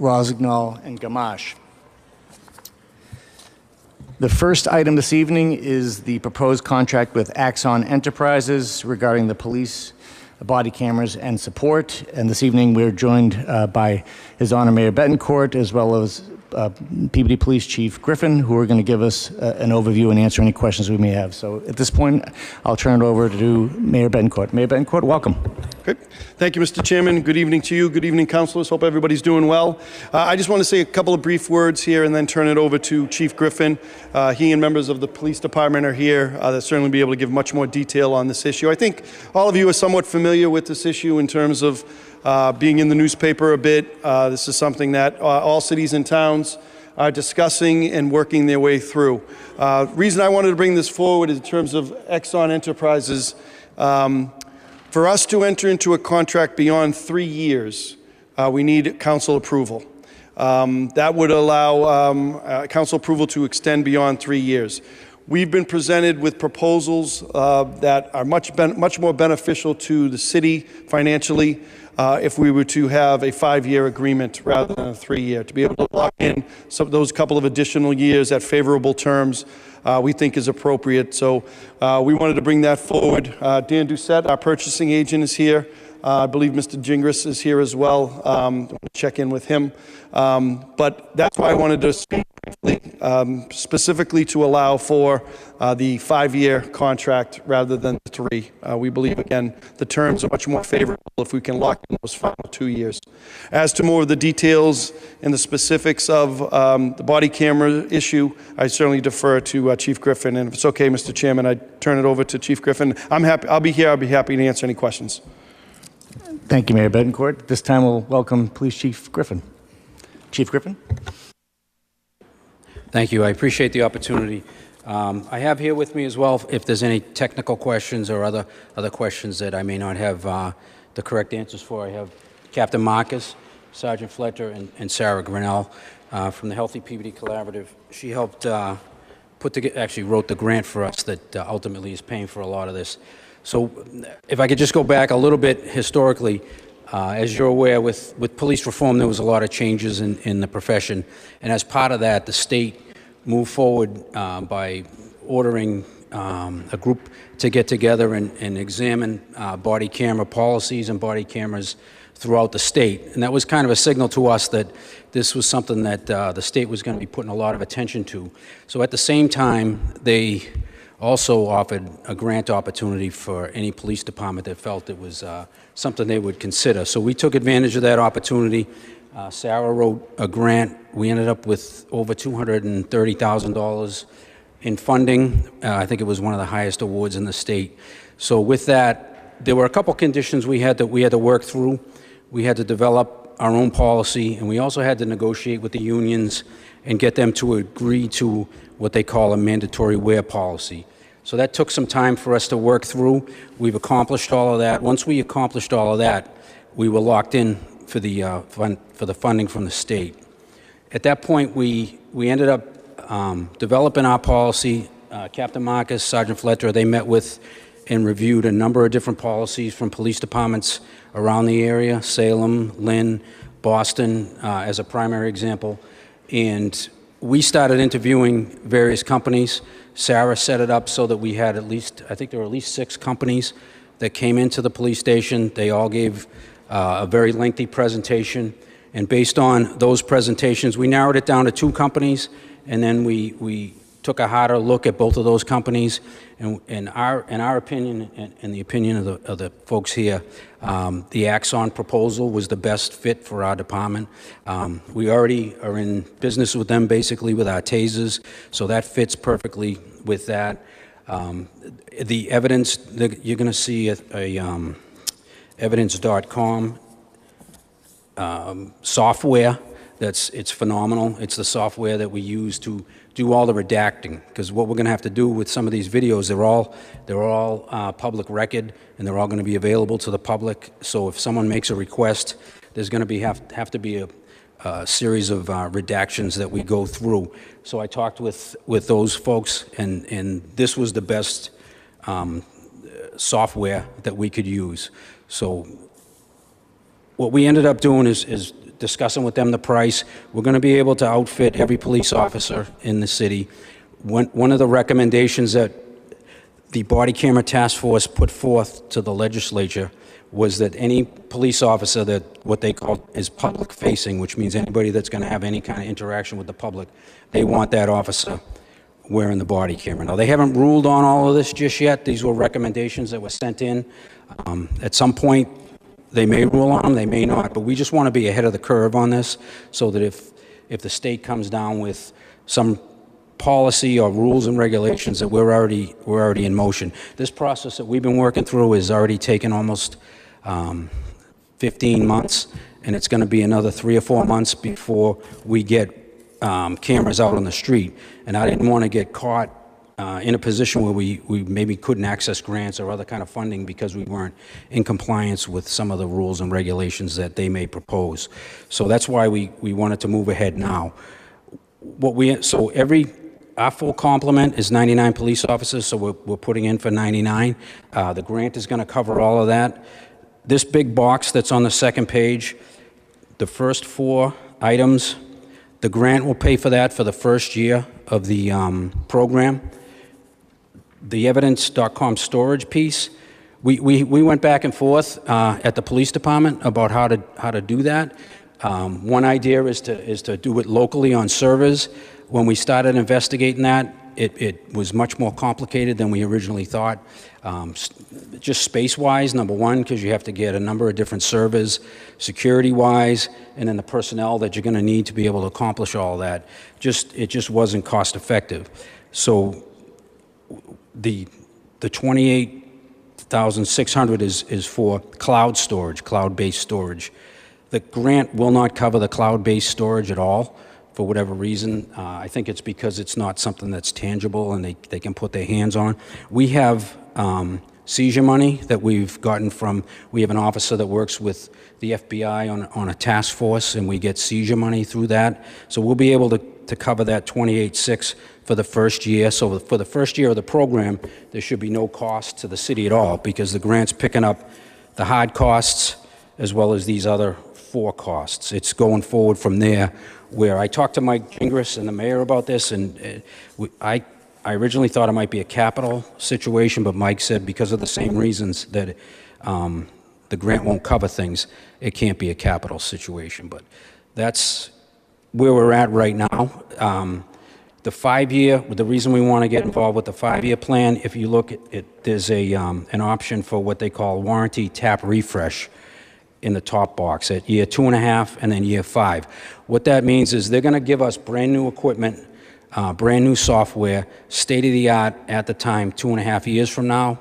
Rosignol, and Gamache. The first item this evening is the proposed contract with Axon Enterprises regarding the police body cameras and support. And this evening we're joined by His Honor Mayor Betancourt, as well as Peabody Police Chief Griffin, who are going to give us an overview and answer any questions we may have. So at this point, I'll turn it over to Mayor Betancourt. Mayor Betancourt, welcome. Okay. Thank you, Mr. Chairman. Good evening to you. Good evening, councilors. Hope everybody's doing well. I just want to say a couple of brief words here and then turn it over to Chief Griffin. He and members of the police department are here. They'll certainly be able to give much more detail on this issue. I think all of you are somewhat familiar with this issue in terms of being in the newspaper a bit. This is something that all cities and towns are discussing and working their way through. Reason I wanted to bring this forward is in terms of Axon Enterprises. For us to enter into a contract beyond 3 years, we need council approval. That would allow council approval to extend beyond 3 years. We've been presented with proposals that are much more beneficial to the city financially if we were to have a 5-year agreement rather than a 3-year. To be able to lock in those couple of additional years at favorable terms, we think is appropriate. So we wanted to bring that forward. Dan Doucette, our purchasing agent, is here. I believe Mr. Gingras is here as well. Check in with him. But that's why I wanted to speak specifically to allow for the 5-year contract rather than 3. We believe, again, the terms are much more favorable if we can lock in those final 2 years. As to more of the details and the specifics of the body camera issue, I certainly defer to Chief Griffin. And if it's okay, Mr. Chairman, I turn it over to Chief Griffin. I'll be here. I'll be happy to answer any questions. Thank you, Mayor Betancourt. This time we'll welcome Police Chief Griffin. Chief Griffin. Thank you. I appreciate the opportunity. I have here with me as well, if there's any technical questions or other questions that I may not have the correct answers for. I have Captain Marcus, Sergeant Fletcher, and Sarah Grinnell from the Healthy Peabody Collaborative. She helped actually wrote the grant for us that ultimately is paying for a lot of this. So if I could just go back a little bit historically, as you're aware, with police reform, there was a lot of changes in the profession. And as part of that, the state moved forward by ordering a group to get together and examine body camera policies and body cameras throughout the state. And that was kind of a signal to us that this was something that the state was going to be putting a lot of attention to. So at the same time, they also offered a grant opportunity for any police department that felt it was something they would consider. So we took advantage of that opportunity. Sarah wrote a grant. We ended up with over $230,000 in funding. I think it was one of the highest awards in the state. So with that, there were a couple conditions we had to work through. We had to develop our own policy, and we also had to negotiate with the unions and get them to agree to what they call a mandatory wear policy. So that took some time for us to work through. We've accomplished all of that. Once we accomplished all of that, we were locked in for the funding from the state. At that point, we ended up developing our policy. Captain Marcus, Sergeant Fletcher, they met with and reviewed a number of different policies from police departments around the area, Salem, Lynn, Boston, as a primary example. And we started interviewing various companies. Sarah set it up so that we had at least, I think there were at least 6 companies that came into the police station. They all gave a very lengthy presentation. And based on those presentations, we narrowed it down to 2 companies. And then we took a harder look at both of those companies. And in our opinion, and the opinion of the folks here, the Axon proposal was the best fit for our department. We already are in business with them, basically, with our tasers, so that fits perfectly with that. The evidence, you're going to see a evidence.com software. It's phenomenal. It's the software that we use to do all the redacting, because what we're going to have to do with some of these videos, they're all public record, and they're all going to be available to the public. So if someone makes a request, there's going to have to be a series of redactions that we go through. So I talked with those folks, and this was the best software that we could use. So what we ended up doing is discussing with them the price. We're going to be able to outfit every police officer in the city. One of the recommendations that the body camera task force put forth to the legislature was that any police officer that what they call is public facing, which means anybody that's going to have any kind of interaction with the public, they want that officer wearing the body camera. Now, they haven't ruled on all of this just yet. These were recommendations that were sent in. At some point, they may rule on them, they may not, but we just want to be ahead of the curve on this so that if the state comes down with some policy or rules and regulations, that we're already in motion. This process that we've been working through has already taken almost 15 months, and it's going to be another 3 or 4 months before we get cameras out on the street. And I didn't want to get caught in a position where we maybe couldn't access grants or other kind of funding because we weren't in compliance with some of the rules and regulations that they may propose. So that's why we wanted to move ahead now. Our full complement is 99 police officers, so we're putting in for 99. The grant is going to cover all of that. This big box that's on the second page, the first 4 items, the grant will pay for that for the first year of the program. The evidence.com storage piece, we went back and forth at the police department about how to do that. One idea is to do it locally on servers. When we started investigating that, it was much more complicated than we originally thought. Just space-wise, number one, because you have to get a number of different servers, security-wise, and then the personnel that you're going to need to be able to accomplish all that. It just wasn't cost-effective. So the 28,600 is for cloud storage, cloud-based storage. The grant will not cover the cloud-based storage at all, for whatever reason. I think it's because it's not something that's tangible and they can put their hands on. We have seizure money that we've gotten we have an officer that works with the FBI on a task force, and we get seizure money through that. So we'll be able to cover that 28.6 for the first year. So for the first year of the program, there should be no cost to the city at all, because the grant's picking up the hard costs as well as these other 4 costs. It's going forward from there, where I talked to Mike Gingras and the mayor about this, and I originally thought it might be a capital situation, but Mike said because of the same reasons that the grant won't cover things, it can't be a capital situation. But that's where we're at right now. The 5-year, the reason we want to get involved with the 5-year plan, if you look at it, there's an option for what they call warranty tap refresh in the top box at year 2.5 and then year 5. What that means is they're going to give us brand new equipment, brand new software, state-of-the-art at the time, 2.5 years from now.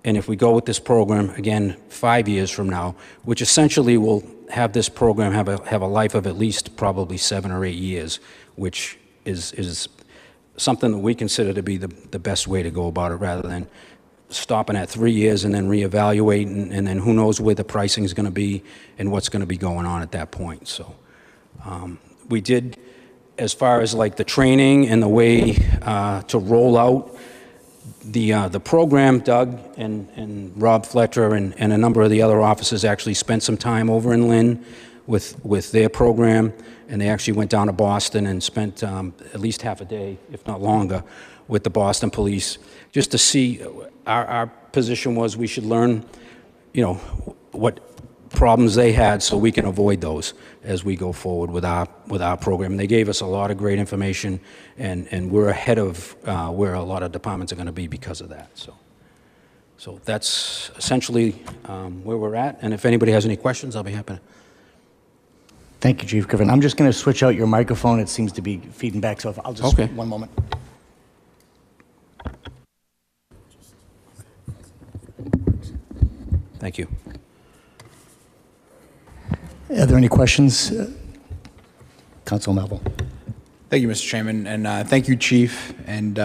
And if we go with this program, again, 5 years from now, which essentially will have this program have a life of at least probably 7 or 8 years, which is something that we consider to be the best way to go about it, rather than stopping at 3 years and then reevaluating, and then who knows where the pricing is going to be and what's going to be going on at that point. So we did, as far as like the training and the way to roll out the program, Doug and Rob Fletcher and a number of the other officers actually spent some time over in Lynn with their program, and they actually went down to Boston and spent at least half a day, if not longer, with the Boston police, just to see. Our position was we should learn, what problems they had, so we can avoid those as we go forward with our program. And they gave us a lot of great information, and we're ahead of where a lot of departments are going to be because of that. So that's essentially where we're at. And if anybody has any questions, I'll be happy to. Thank you, Chief Griffin. I'm just going to switch out your microphone. It seems to be feeding back, so I'll just, Okay. One moment. Thank you. Are there any questions? Council Melville. Thank you, Mr. Chairman, and thank you, Chief, and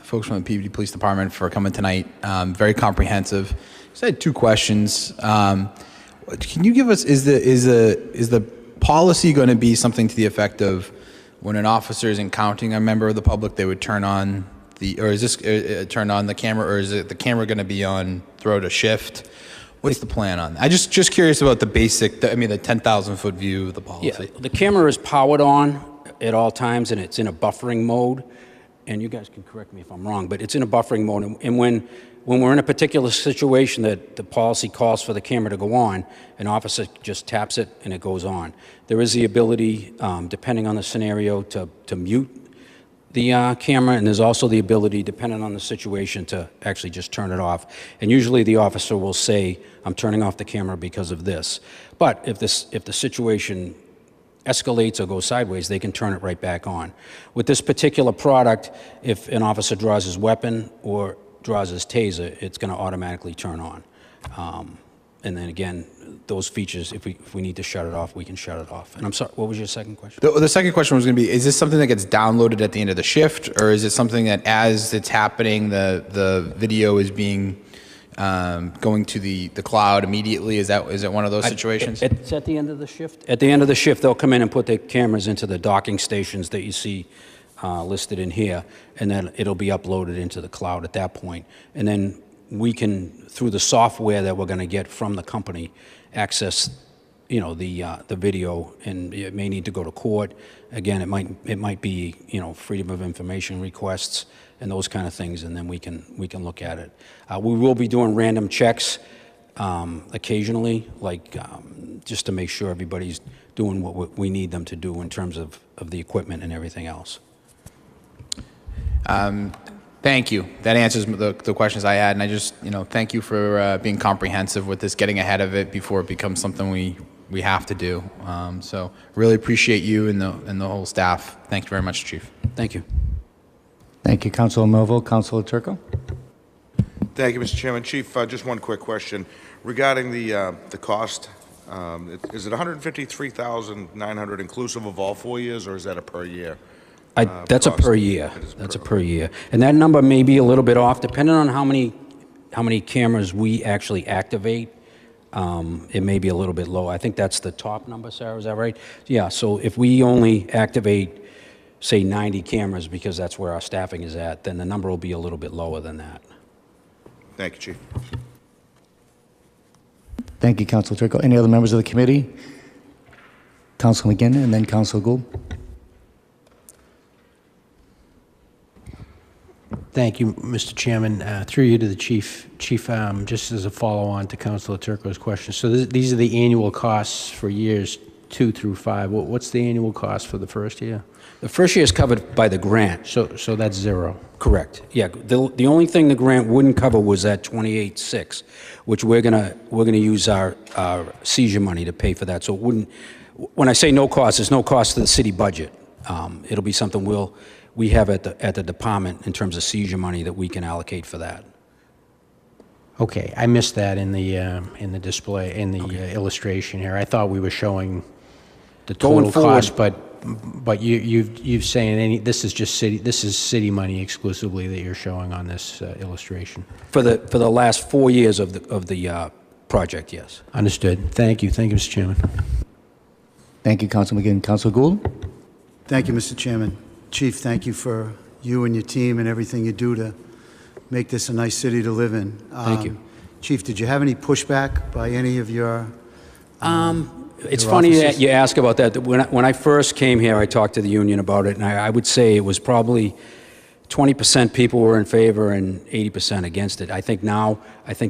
folks from the Peabody Police Department for coming tonight. Very comprehensive. Just had 2 questions. Can you give us, is the policy going to be something to the effect of when an officer is encountering a member of the public, they would turn on turn on the camera, or is the camera going to be on throughout a shift? What's the plan on that? I just curious about the basic, the 10,000-foot view of the policy. Yeah, the camera is powered on at all times, and it's in a buffering mode. And you guys can correct me if I'm wrong, but it's in a buffering mode. And when we're in a particular situation that the policy calls for the camera to go on, an officer just taps it and it goes on. There is the ability, depending on the scenario, to mute the camera, and there's also the ability, depending on the situation, to actually just turn it off. And usually the officer will say, I'm turning off the camera because of this. But if the situation escalates or goes sideways, they can turn it right back on. With this particular product, if an officer draws his weapon or draws his taser, it's going to automatically turn on. And then again, those features, if we need to shut it off, we can shut it off. And I'm sorry, what was your second question? The second question was going to be, is this something that gets downloaded at the end of the shift, or is it something that as it's happening, the video is being going to the cloud immediately? Is it one of those situations? It's at the end of the shift. At the end of the shift, they'll come in and put their cameras into the docking stations that you see listed in here, and then it'll be uploaded into the cloud at that point. And then we can, through the software that we're going to get from the company, access, the video, and it may need to go to court. Again, it might be, freedom of information requests and those kind of things, and then we can look at it. We will be doing random checks occasionally, like just to make sure everybody's doing what we need them to do in terms of the equipment and everything else. Thank you. That answers the questions I had, and I just, thank you for being comprehensive with this, getting ahead of it before it becomes something we have to do. So really appreciate you and the whole staff. Thank you very much, Chief. Thank you. Thank you, Councilor Melville. Councilor Turco? Thank you, Mr. Chairman. Chief, just one quick question regarding the cost. Is it $153,900 inclusive of all 4 years, or is that a per year? That's a per year. That's a per year, and that number may be a little bit off, depending on how many cameras we actually activate. It may be a little bit low. I think that's the top number, Sarah. Is that right? Yeah. So if we only activate, say, 90 cameras, because that's where our staffing is at, then the number will be a little bit lower than that. Thank you, Chief. Thank you, Councilor Turco. Any other members of the committee? Councilor McGinn and then Councilor Gould. Thank you, Mr. Chairman. Through you to the Chief. Chief, just as a follow-on to Councilor Turco's question, so these are the annual costs for years 2 through 5. What's the annual cost for the first year? The first year is covered by the grant. So that's zero. Correct. Yeah. The only thing the grant wouldn't cover was that 28.6, which we're gonna use our seizure money to pay for that. So it wouldn't. When I say no cost, there's no cost to the city budget. It'll be something we have at the department in terms of seizure money that we can allocate for that. Okay, I missed that in the display, in the illustration here. I thought we were showing the total cost, but you've saying this is city money exclusively that you're showing on this illustration. For the last 4 years of the project, yes. Understood. Thank you, Mr. Chairman. Thank you, Councilor McGinn. Councilor Gould? Thank you, Mr. Chairman. Chief, thank you for you and your team and everything you do to make this a nice city to live in. Thank you. Chief, did you have any pushback by any of your It's funny that you ask about that. When I first came here, I talked to the union about it, and I would say it was probably 20% people were in favor and 80% against it. I think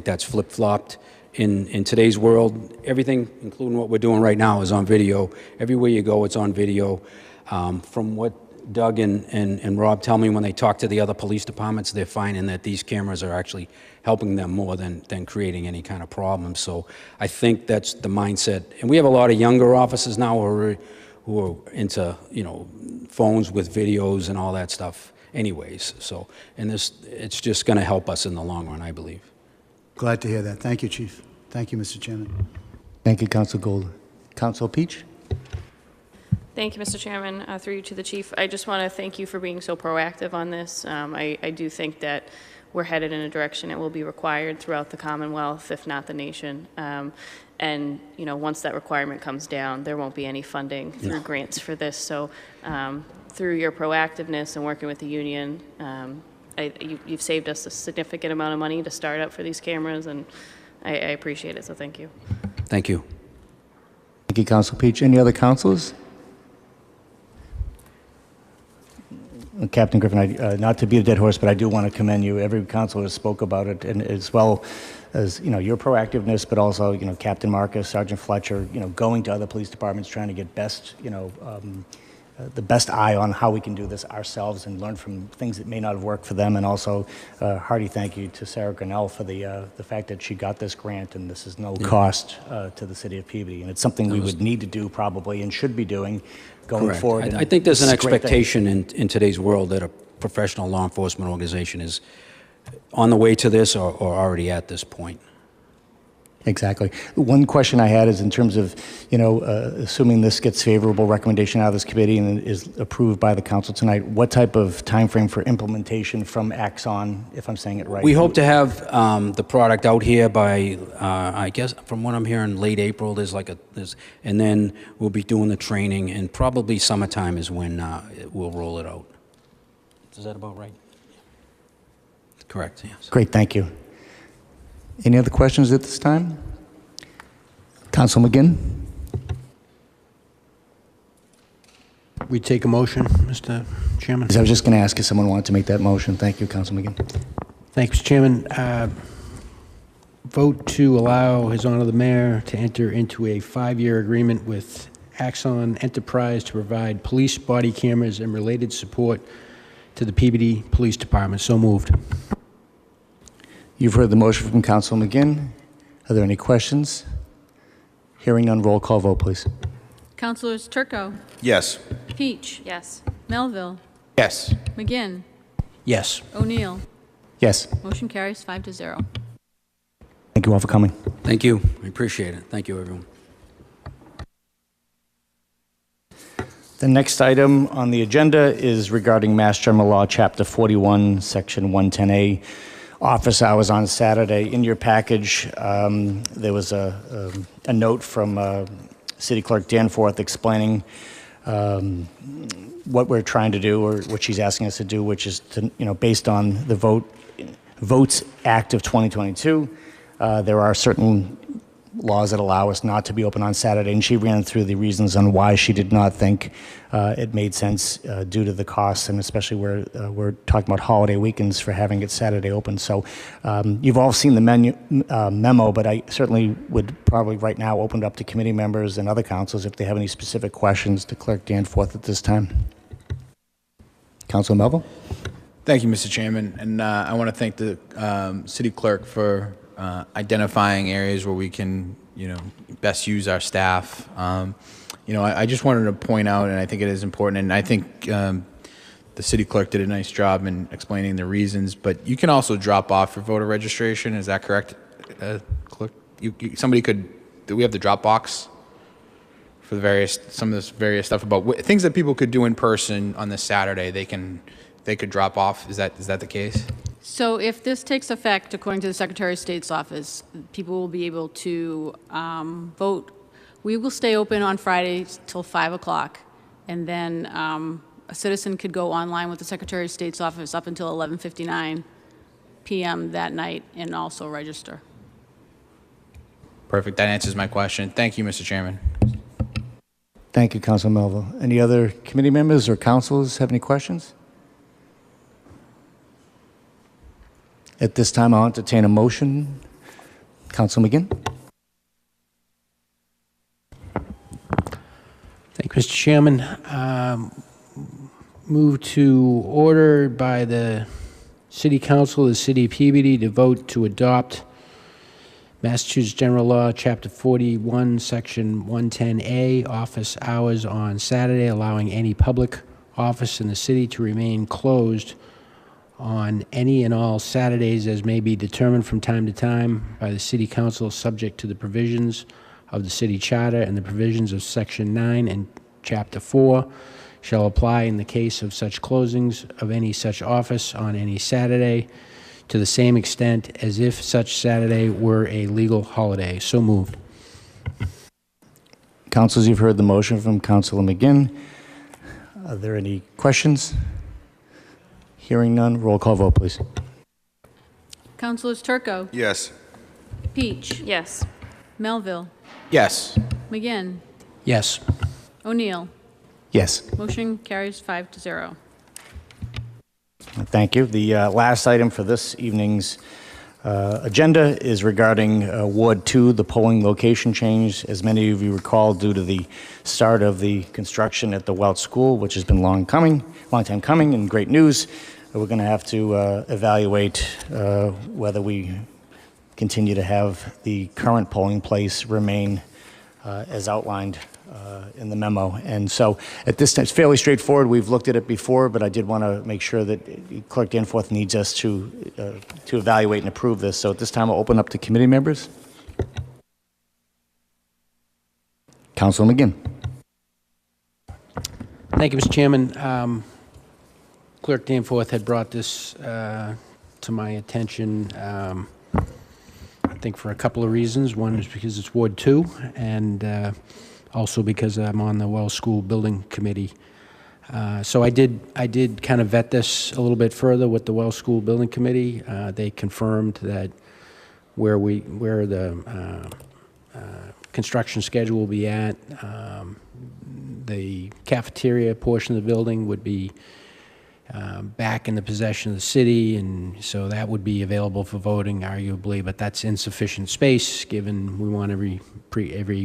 that's flip-flopped. In today's world, everything, including what we're doing right now, is on video. Everywhere you go, it's on video. From what Doug and Rob tell me when they talk to the other police departments, they're finding that these cameras are actually helping them more than creating any kind of problem. So I think that's the mindset. And we have a lot of younger officers now who are into, phones with videos and all that stuff anyways. So, and it's just going to help us in the long run, I believe. Glad to hear that. Thank you, Chief. Thank you, Mr. Chairman. Thank you, Councilor Gould. Councilor Peach? Thank you, Mr. Chairman. Through you to the Chief, I just want to thank you for being so proactive on this. I do think that we're headed in a direction it will be required throughout the Commonwealth, if not the nation. And once that requirement comes down, there won't be any funding through grants for this. So through your proactiveness and working with the union, you've saved us a significant amount of money to start up for these cameras, and I appreciate it, so thank you. Thank you. Thank you, Council Peach. Any other councilors? Captain Griffin, not to beat a dead horse, but I do want to commend you. Every councilor spoke about it, and as well as, your proactiveness, but also, Captain Marcus, Sergeant Fletcher, going to other police departments, trying to get best, the best eye on how we can do this ourselves and learn from things that may not have worked for them. And also, hearty thank you to Sarah Grinnell for the fact that she got this grant, and this is no cost to the city of Peabody. And it's something we would need to do probably and should be doing going Correct. forward. I think there's an This is a great thing. expectation in today's world that a professional law enforcement organization is on the way to this or already at this point. Exactly. One question I had is in terms of, assuming this gets favorable recommendation out of this committee and is approved by the council tonight, what type of time frame for implementation from Axon, if I'm saying it right? We hope to have the product out here by, I guess, from what I'm hearing, late April. And then we'll be doing the training, and probably summertime is when we'll roll it out. Is that about right? Correct. Yes. Great, thank you. Any other questions at this time? Council McGinn? We take a motion, Mr. Chairman. I was just going to ask if someone wanted to make that motion. Thank you, Council McGinn. Thank you, Mr. Chairman. Vote to allow His Honor the Mayor to enter into a 5-year agreement with Axon Enterprise to provide police body cameras and related support to the Peabody Police Department. So moved. You've heard the motion from Council McGinn. Are there any questions? Hearing none, roll call vote, please. Councilors Turco, Yes. Peach, Yes. Melville, Yes. McGinn, Yes. O'Neill. Yes. Motion carries 5-0. Thank you all for coming. Thank you. I appreciate it. Thank you, everyone. The next item on the agenda is regarding Mass General Law, Chapter 41, Section 110A, office hours on Saturday. In your package, there was a note from City Clerk Danforth explaining what we're trying to do, or what she's asking us to do, which is to, based on the Votes Act of 2022, there are certain laws that allow us not to be open on Saturday, and she ran through the reasons on why she did not think it made sense due to the costs, and especially where we're talking about holiday weekends for having it Saturday open. So you've all seen the memo, but I certainly would probably right now open it up to committee members and other councils if they have any specific questions to Clerk Danforth at this time. Councilor Melville? Thank you, Mr. Chairman, and I want to thank the city clerk for identifying areas where we can, best use our staff. I just wanted to point out, and I think it is important, and I think the city clerk did a nice job in explaining the reasons, but you can also drop off your voter registration. Is that correct, clerk? Somebody could, do we have the drop box for the some of this various stuff about things that people could do in person on this Saturday, they could drop off? Is that the case? So if this takes effect, according to the Secretary of State's office, people will be able to vote. We will stay open on Fridays till 5 o'clock, and then a citizen could go online with the Secretary of State's office up until 11:59 p.m. that night and also register. Perfect. That answers my question. Thank you, Mr. Chairman. Thank you, Councilor Melville. Any other committee members or councilors have any questions? At this time, I'll entertain a motion. Councilor McGinn? Thank you, Mr. Chairman. Move to order by the City Council of the City of Peabody to vote to adopt Massachusetts General Law, Chapter 41, Section 110A, office hours on Saturday, allowing any public office in the city to remain closed on any and all Saturdays as may be determined from time to time by the City Council, subject to the provisions of the City Charter and the provisions of Section 9 and Chapter 4 shall apply in the case of such closings of any such office on any Saturday to the same extent as if such Saturday were a legal holiday. So moved. Councilors, you've heard the motion from Councilor McGinn. Are there any questions? Hearing none, roll call vote, please. Councilors Turco, Yes. Peach. Yes. Melville. Yes. McGinn. Yes. O'Neill. Yes. Motion carries 5-0. Thank you. The last item for this evening's agenda is regarding Ward 2, the polling location change. As many of you recall, due to the start of the construction at the Welch School, which has been long time coming, and great news, we're going to have to evaluate whether we continue to have the current polling place remain as outlined in the memo. And so at this time, it's fairly straightforward. We've looked at it before, but I did want to make sure that Clerk Danforth needs us to evaluate and approve this. So at this time, I'll open up to committee members. Councilor McGinn. Thank you, Mr. Chairman. Clerk Danforth had brought this to my attention, I think for a couple of reasons. One is because it's Ward 2, and also because I'm on the Wells School Building Committee. So I did kind of vet this a little bit further with the Wells School Building Committee. They confirmed that where the construction schedule will be at, the cafeteria portion of the building would be back in the possession of the city, and so that would be available for voting, arguably, but that's insufficient space, given we want every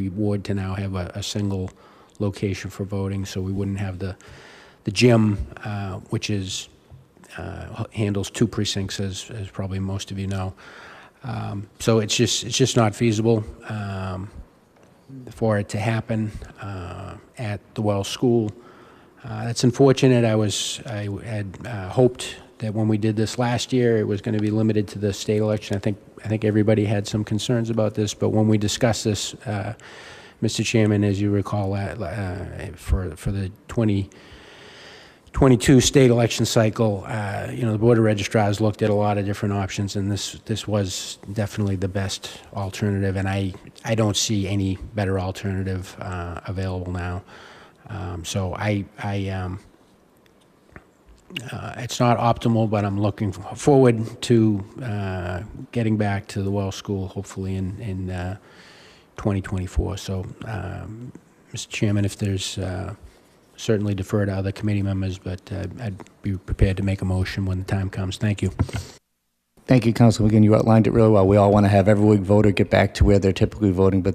ward to now have a single location for voting, so we wouldn't have the gym, which is handles 2 precincts, as probably most of you know. So it's just not feasible for it to happen at the Wells School. That's unfortunate. I had hoped that when we did this last year, it was going to be limited to the state election. I think everybody had some concerns about this, but when we discussed this, Mr. Chairman, as you recall, for the 2022 state election cycle, the Board of Registrars looked at a lot of different options, and this was definitely the best alternative, and I don't see any better alternative available now. So it's not optimal, but I'm looking forward to getting back to the Wells School, hopefully in 2024. So, Mr. Chairman, if there's certainly defer to other committee members, but I'd be prepared to make a motion when the time comes. Thank you. Thank you, Councilor McGinn. You outlined it really well. We all want to have every voter get back to where they're typically voting, but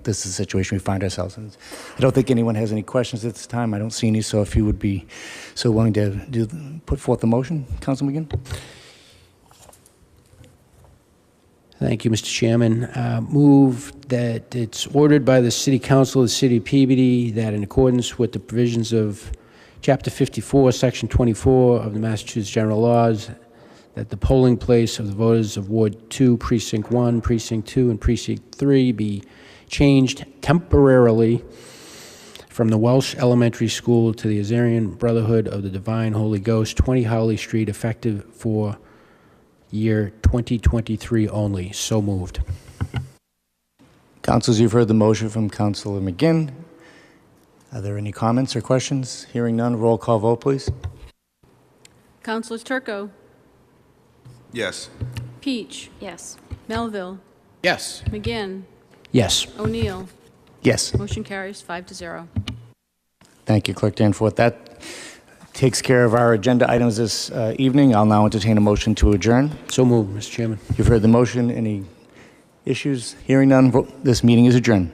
this is a situation we find ourselves in. I don't think anyone has any questions at this time. I don't see any. So if you would be so willing to put forth the motion, Councilor McGinn. Thank you, Mr. Chairman. Move that it's ordered by the City Council of the City of Peabody that in accordance with the provisions of Chapter 54, Section 24 of the Massachusetts General Laws, that the polling place of the voters of Ward 2, Precinct 1, Precinct 2, and Precinct 3 be changed temporarily from the Welsh Elementary School to the Azarian Brotherhood of the Divine Holy Ghost, 20 Howley Street, effective for year 2023 only. So moved. Councilors, you've heard the motion from Councilor McGinn. Are there any comments or questions? Hearing none, roll call vote, please. Councilors Turco. Yes. Peach. Yes. Melville. Yes. McGinn. Yes. O'Neill. Yes. Motion carries 5-0. Thank you, Clerk Danforth. That takes care of our agenda items this evening. I'll now entertain a motion to adjourn. So moved, Mr. Chairman. You've heard the motion. Any issues? Hearing none, this meeting is adjourned.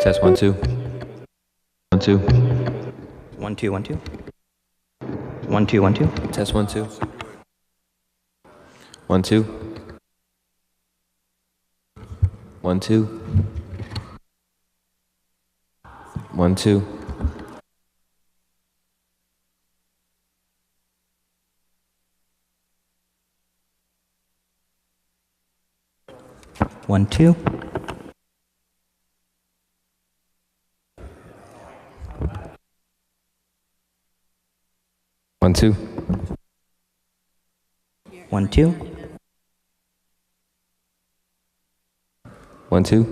Test 1 2. 1 2. 1 2 1 2. 1 2 1 2. Test 1 2. 1 2. 1 2. 1 2. 1 2. 1 2. 1 2. 1 2. 1 2.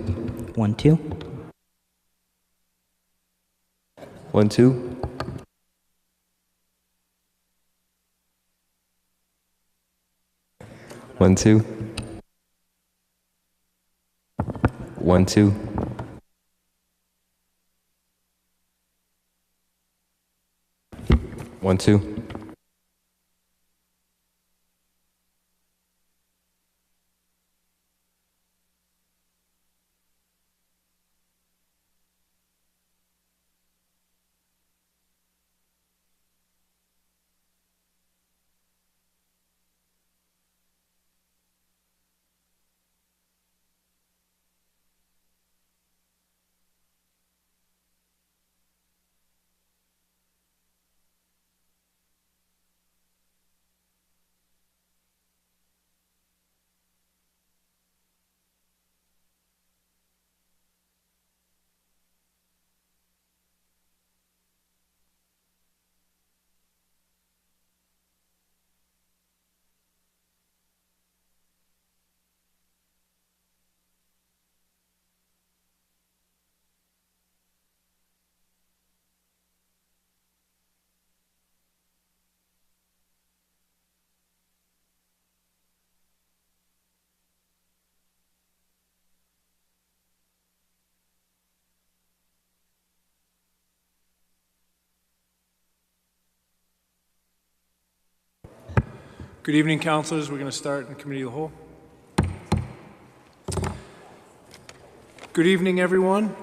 1 2. 1 2. 1 2. 1 2. Good evening, councilors. We're going to start in Committee of the Whole. Good evening, everyone.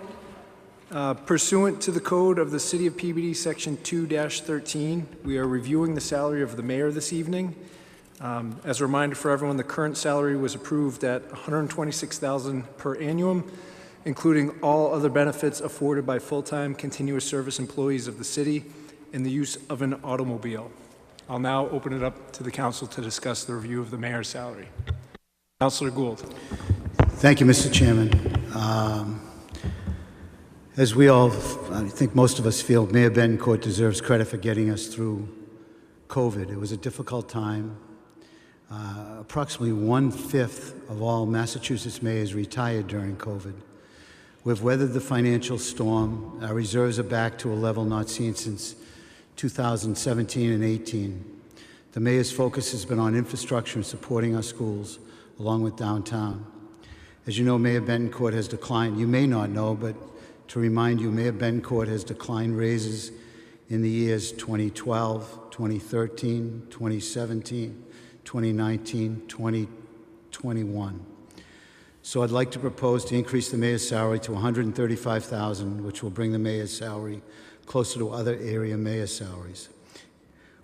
Pursuant to the Code of the City of Peabody, Section 2-13, we are reviewing the salary of the mayor this evening. As a reminder for everyone, the current salary was approved at $126,000 per annum, including all other benefits afforded by full-time continuous service employees of the city and the use of an automobile. I'll now open it up to the council to discuss the review of the mayor's salary. Councilor Gould. Thank you, Mr. Chairman. As we all, I think most of us feel, Mayor Betancourt deserves credit for getting us through COVID. It was a difficult time. Approximately 1/5 of all Massachusetts mayors retired during COVID. We've weathered the financial storm. Our reserves are back to a level not seen since 2017 and 18. The mayor's focus has been on infrastructure and supporting our schools, along with downtown. As you know, Mayor Betancourt has declined. You may not know, but to remind you, Mayor Betancourt has declined raises in the years 2012, 2013, 2017, 2019, 2021. So I'd like to propose to increase the mayor's salary to $135,000, which will bring the mayor's salary closer to other area mayor salaries,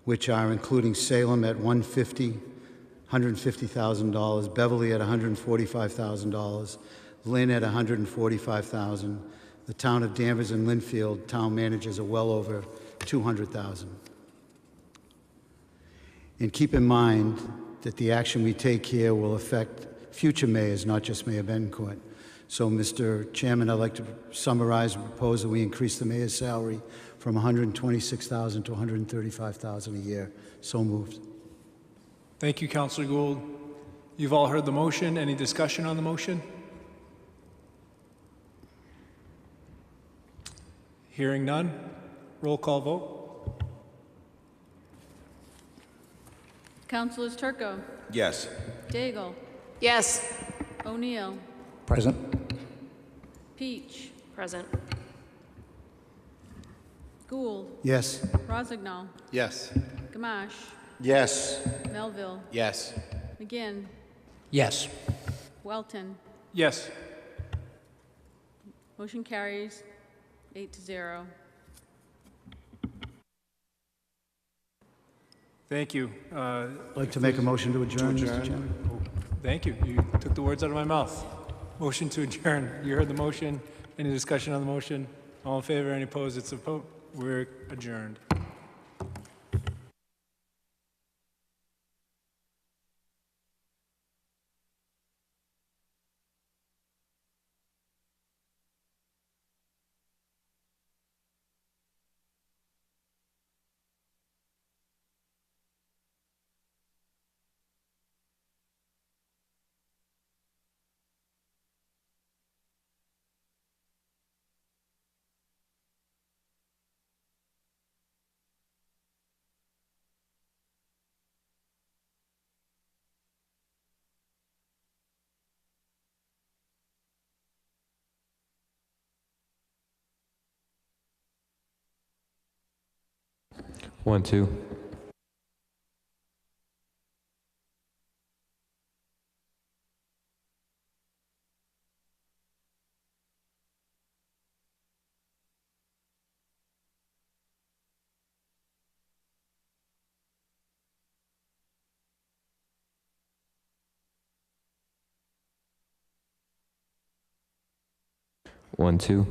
which are including Salem at $150,000, Beverly at $145,000, Lynn at $145,000. The town of Danvers and Lynnfield town managers are well over $200,000. And keep in mind that the action we take here will affect future mayors, not just Mayor Betancourt. So, Mr. Chairman, I'd like to summarize and propose that we increase the mayor's salary from $126,000 to $135,000 a year. So moved. Thank you, Councilor Gould. You've all heard the motion. Any discussion on the motion? Hearing none. Roll call vote. Councilors Turco, Yes. Daigle, Yes. O'Neill, Present. Peach, Present. Gould. Yes. Rossignol. Yes. Gamache. Yes. Melville. Yes. McGinn. Yes. Welton. Yes. Motion carries 8-0. Thank you. I'd like to make a motion to adjourn, Mr. Chairman. Thank you. You took the words out of my mouth. Motion to adjourn. You heard the motion. Any discussion on the motion? All in favor? Any opposed? It's a vote. We're adjourned. One, two. One, two.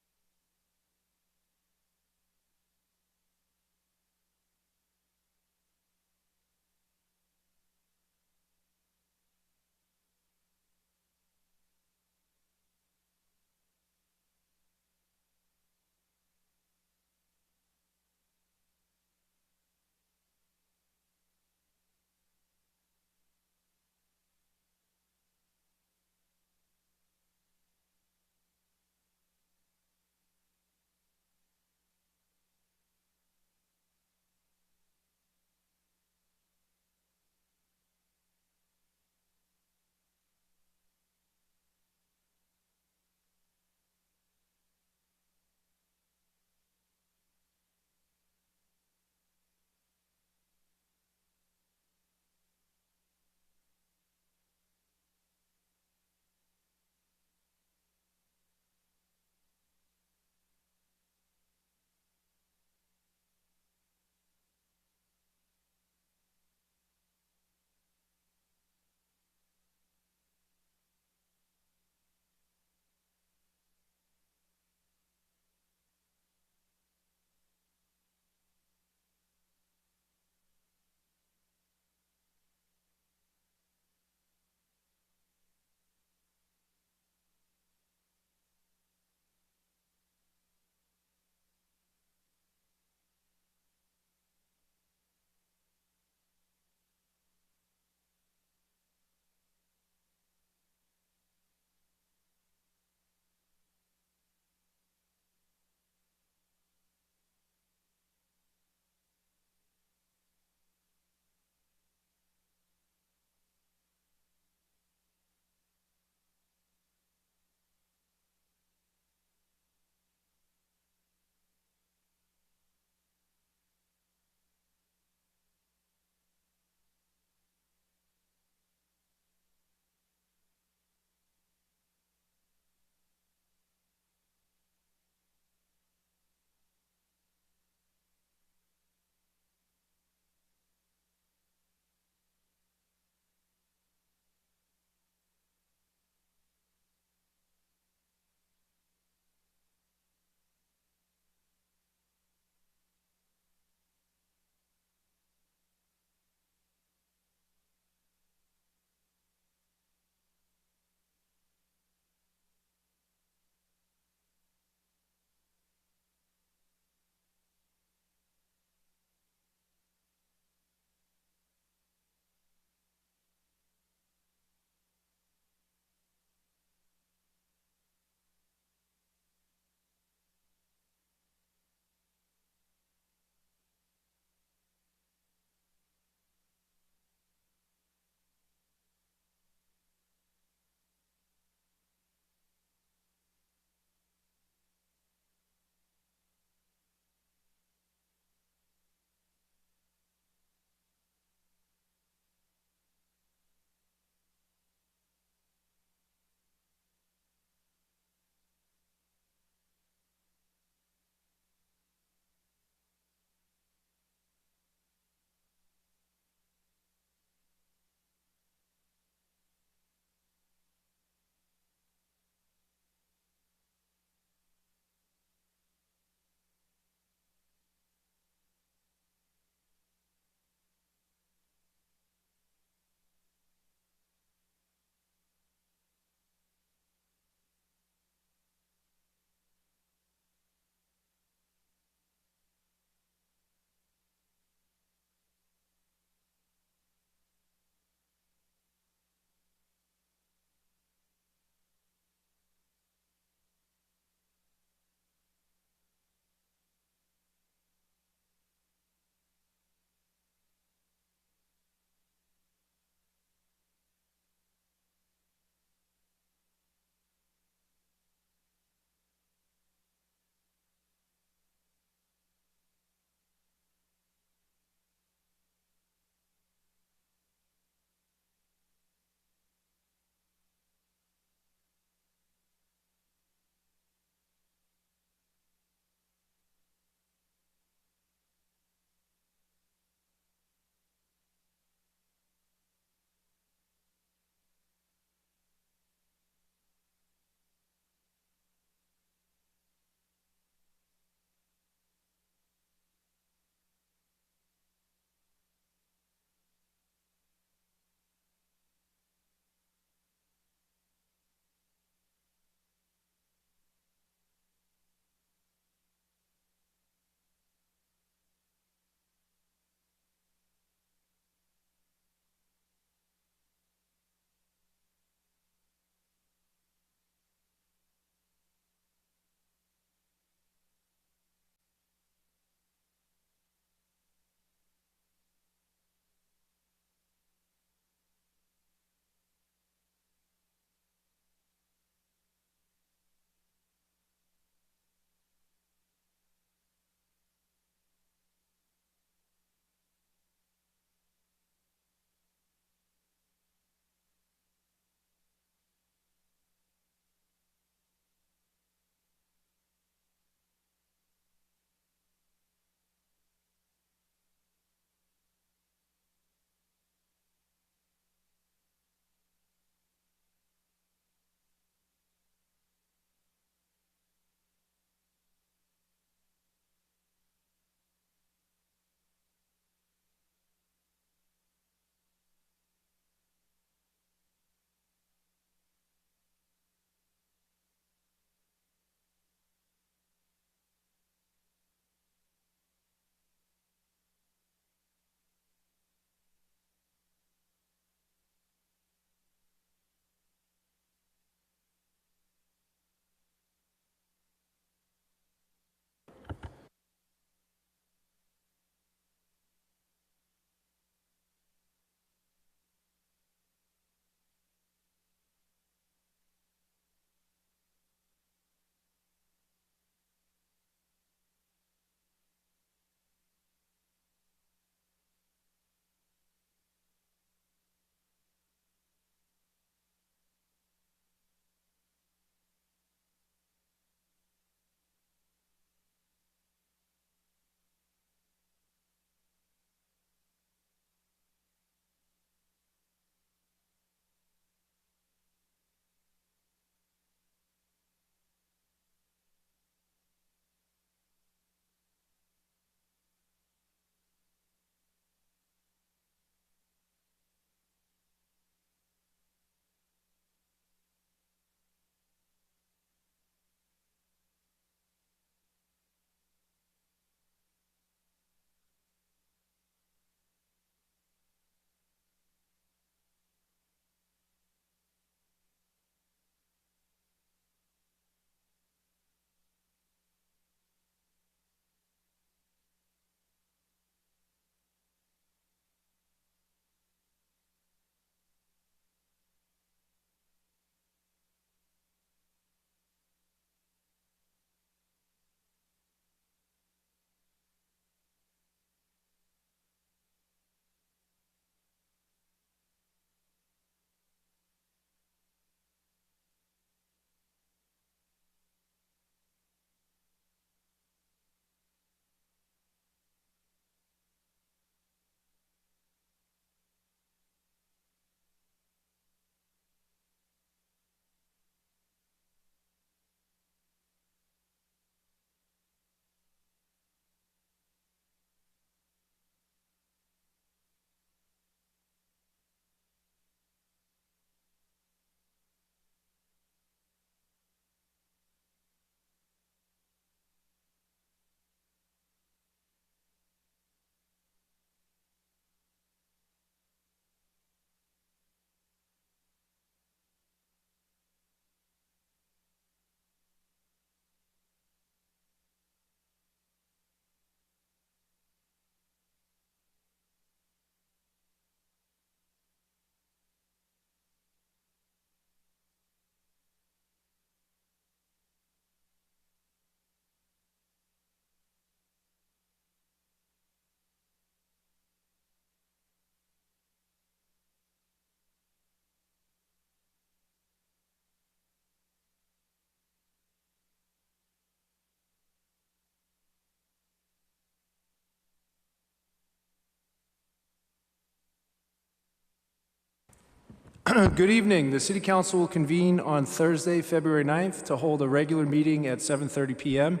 Good evening. The City Council will convene on Thursday, February 9th to hold a regular meeting at 7:30 p.m.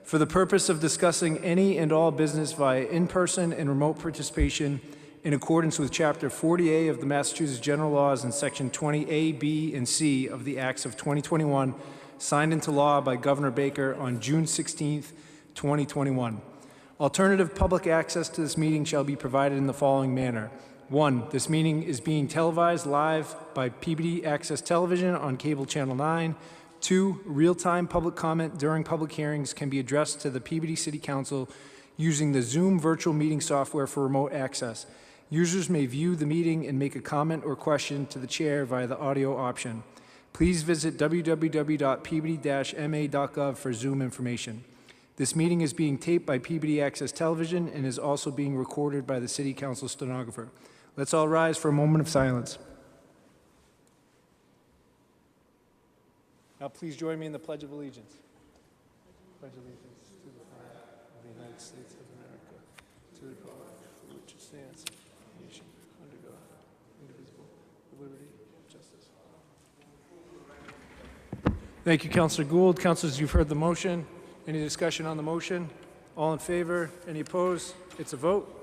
for the purpose of discussing any and all business via in-person and remote participation in accordance with Chapter 40A of the Massachusetts General Laws and Section 20A, B, and C of the Acts of 2021, signed into law by Governor Baker on June 16th, 2021. Alternative public access to this meeting shall be provided in the following manner. 1. This meeting is being televised live by Peabody Access Television on Cable Channel 9. 2. Real-time public comment during public hearings can be addressed to the Peabody City Council using the Zoom virtual meeting software for remote access. Users may view the meeting and make a comment or question to the chair via the audio option. Please visit www.peabody-ma.gov for Zoom information. This meeting is being taped by Peabody Access Television and is also being recorded by the City Council stenographer. Let's all rise for a moment of silence. Now please join me in the Pledge of Allegiance. Pledge allegiance to the flag of the United States of America, to the republic for which it stands, nation under God, indivisible, with liberty and justice. Thank you, Councilor Gould. Councilors, you've heard the motion. Any discussion on the motion? All in favor? Any opposed? It's a vote.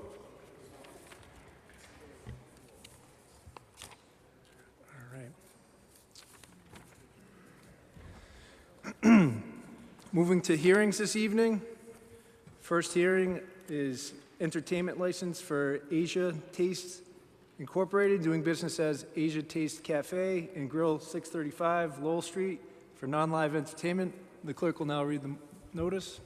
Moving to hearings this evening. First hearing is entertainment license for Asia Taste Incorporated, doing business as Asia Taste Cafe and Grill, 635 Lowell Street, for non-live entertainment. The clerk will now read the notice.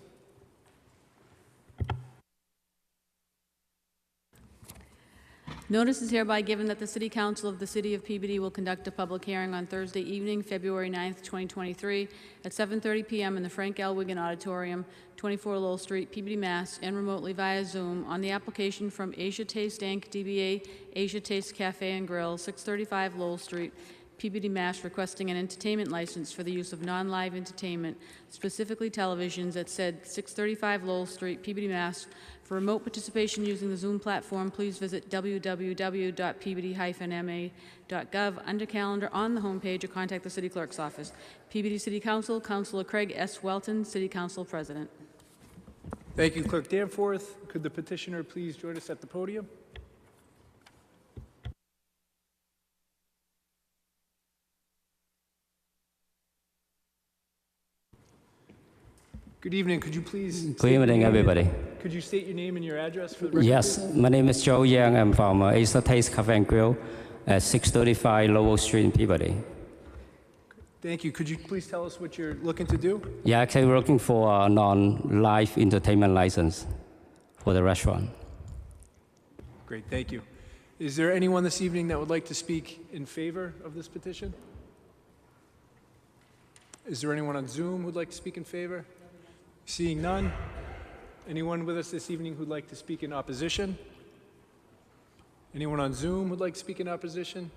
Notice is hereby given that the City Council of the City of Peabody will conduct a public hearing on Thursday evening, February 9th, 2023, at 7:30 p.m. in the Frank L. Wigan Auditorium, 24 Lowell Street, Peabody, Mass., and remotely via Zoom on the application from Asia Taste Inc., DBA Asia Taste Cafe and Grill, 635 Lowell Street, Peabody, Mass., requesting an entertainment license for the use of non-live entertainment, specifically televisions, at said 635 Lowell Street, Peabody, Mass. For remote participation using the Zoom platform, please visit www.peabody-ma.gov under calendar on the homepage or contact the City Clerk's office. Peabody City Council, Councilor Craig S. Welton, City Council President. Thank you, Clerk Danforth. Could the petitioner please join us at the podium? Good evening. Could you please... Good evening, everybody. Could you state your name and your address for the record? Yes, please? my name is Joe Yang. I'm from Asia Taste Cafe and Grill at 635 Lowell Street in Peabody. Thank you. Could you please tell us what you're looking to do? Yeah, actually we're looking for a non-live entertainment license for the restaurant. Great, thank you. Is there anyone this evening that would like to speak in favor of this petition? Is there anyone on Zoom who would like to speak in favor? Seeing none. Anyone with us this evening who'd like to speak in opposition? Anyone on Zoom who'd like to speak in opposition?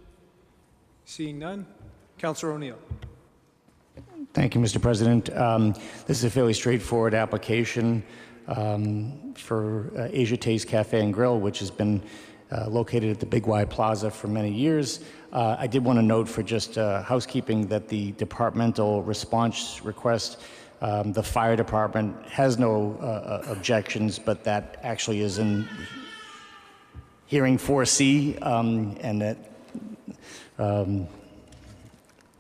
Seeing none. Councilor O'Neill. Thank you, Mr. President. This is a fairly straightforward application for Asia Taste Cafe and Grill, which has been located at the Big Y Plaza for many years. I did want to note for just housekeeping that the departmental response request, the fire department has no objections, but that actually is in hearing 4C, and that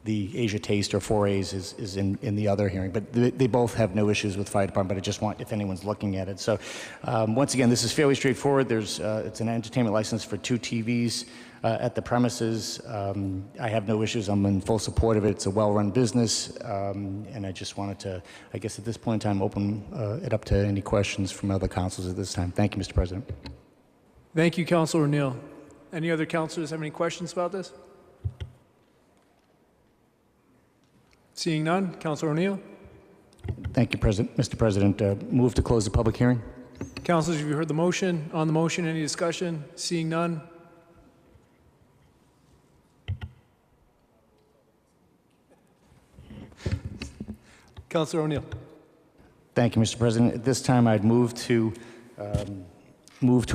the Asia Taste or 4As is in the other hearing. But they both have no issues with fire department, but I just want, if anyone's looking at it. So once again, this is fairly straightforward. There's, it's an entertainment license for 2 TVs at the premises. I have no issues. I'm in full support of it. It's a well-run business. And I just wanted to, I guess at this point in time, open it up to any questions from other councils at this time. Thank you, Mr. President. Thank you, Councilor O'Neill. Any other councilors have any questions about this? Seeing none, Councilor O'Neill. Thank you, Mr. President. Move to close the public hearing. Councilors, have you heard the motion? On the motion, any discussion? Seeing none. Councilor O'Neill. Thank you, Mr. President. At this time, I'd move to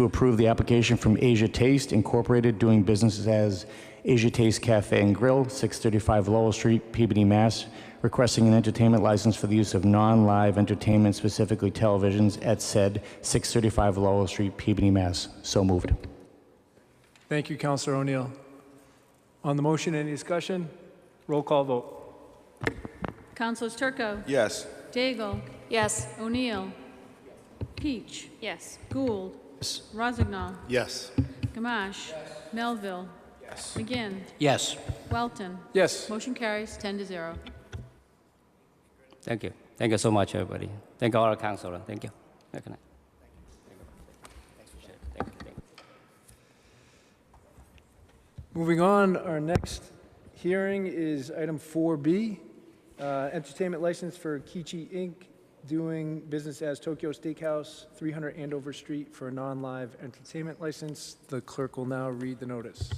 approve the application from Asia Taste Incorporated, doing business as Asia Taste Cafe and Grill, 635 Lowell Street, Peabody, Mass., requesting an entertainment license for the use of non-live entertainment, specifically televisions, at said 635 Lowell Street, Peabody, Mass. So moved. Thank you, Councilor O'Neill. On the motion, any discussion? Roll call vote. Councilors Turco, Yes. Daigle, Yes. O'Neill, Peach, Yes. Gould, Rozignol, Yes. Gamache, Melville, McGinn, Yes. Welton. Yes. Motion carries 10-0. Thank you. Thank you so much, everybody. Thank all our councilors. Thank you. Good night. Moving on, our next hearing is item 4B, entertainment license for Kichi Inc., doing business as Tokyo Steakhouse, 300 Andover Street, for a non-live entertainment license. The clerk will now read the notice.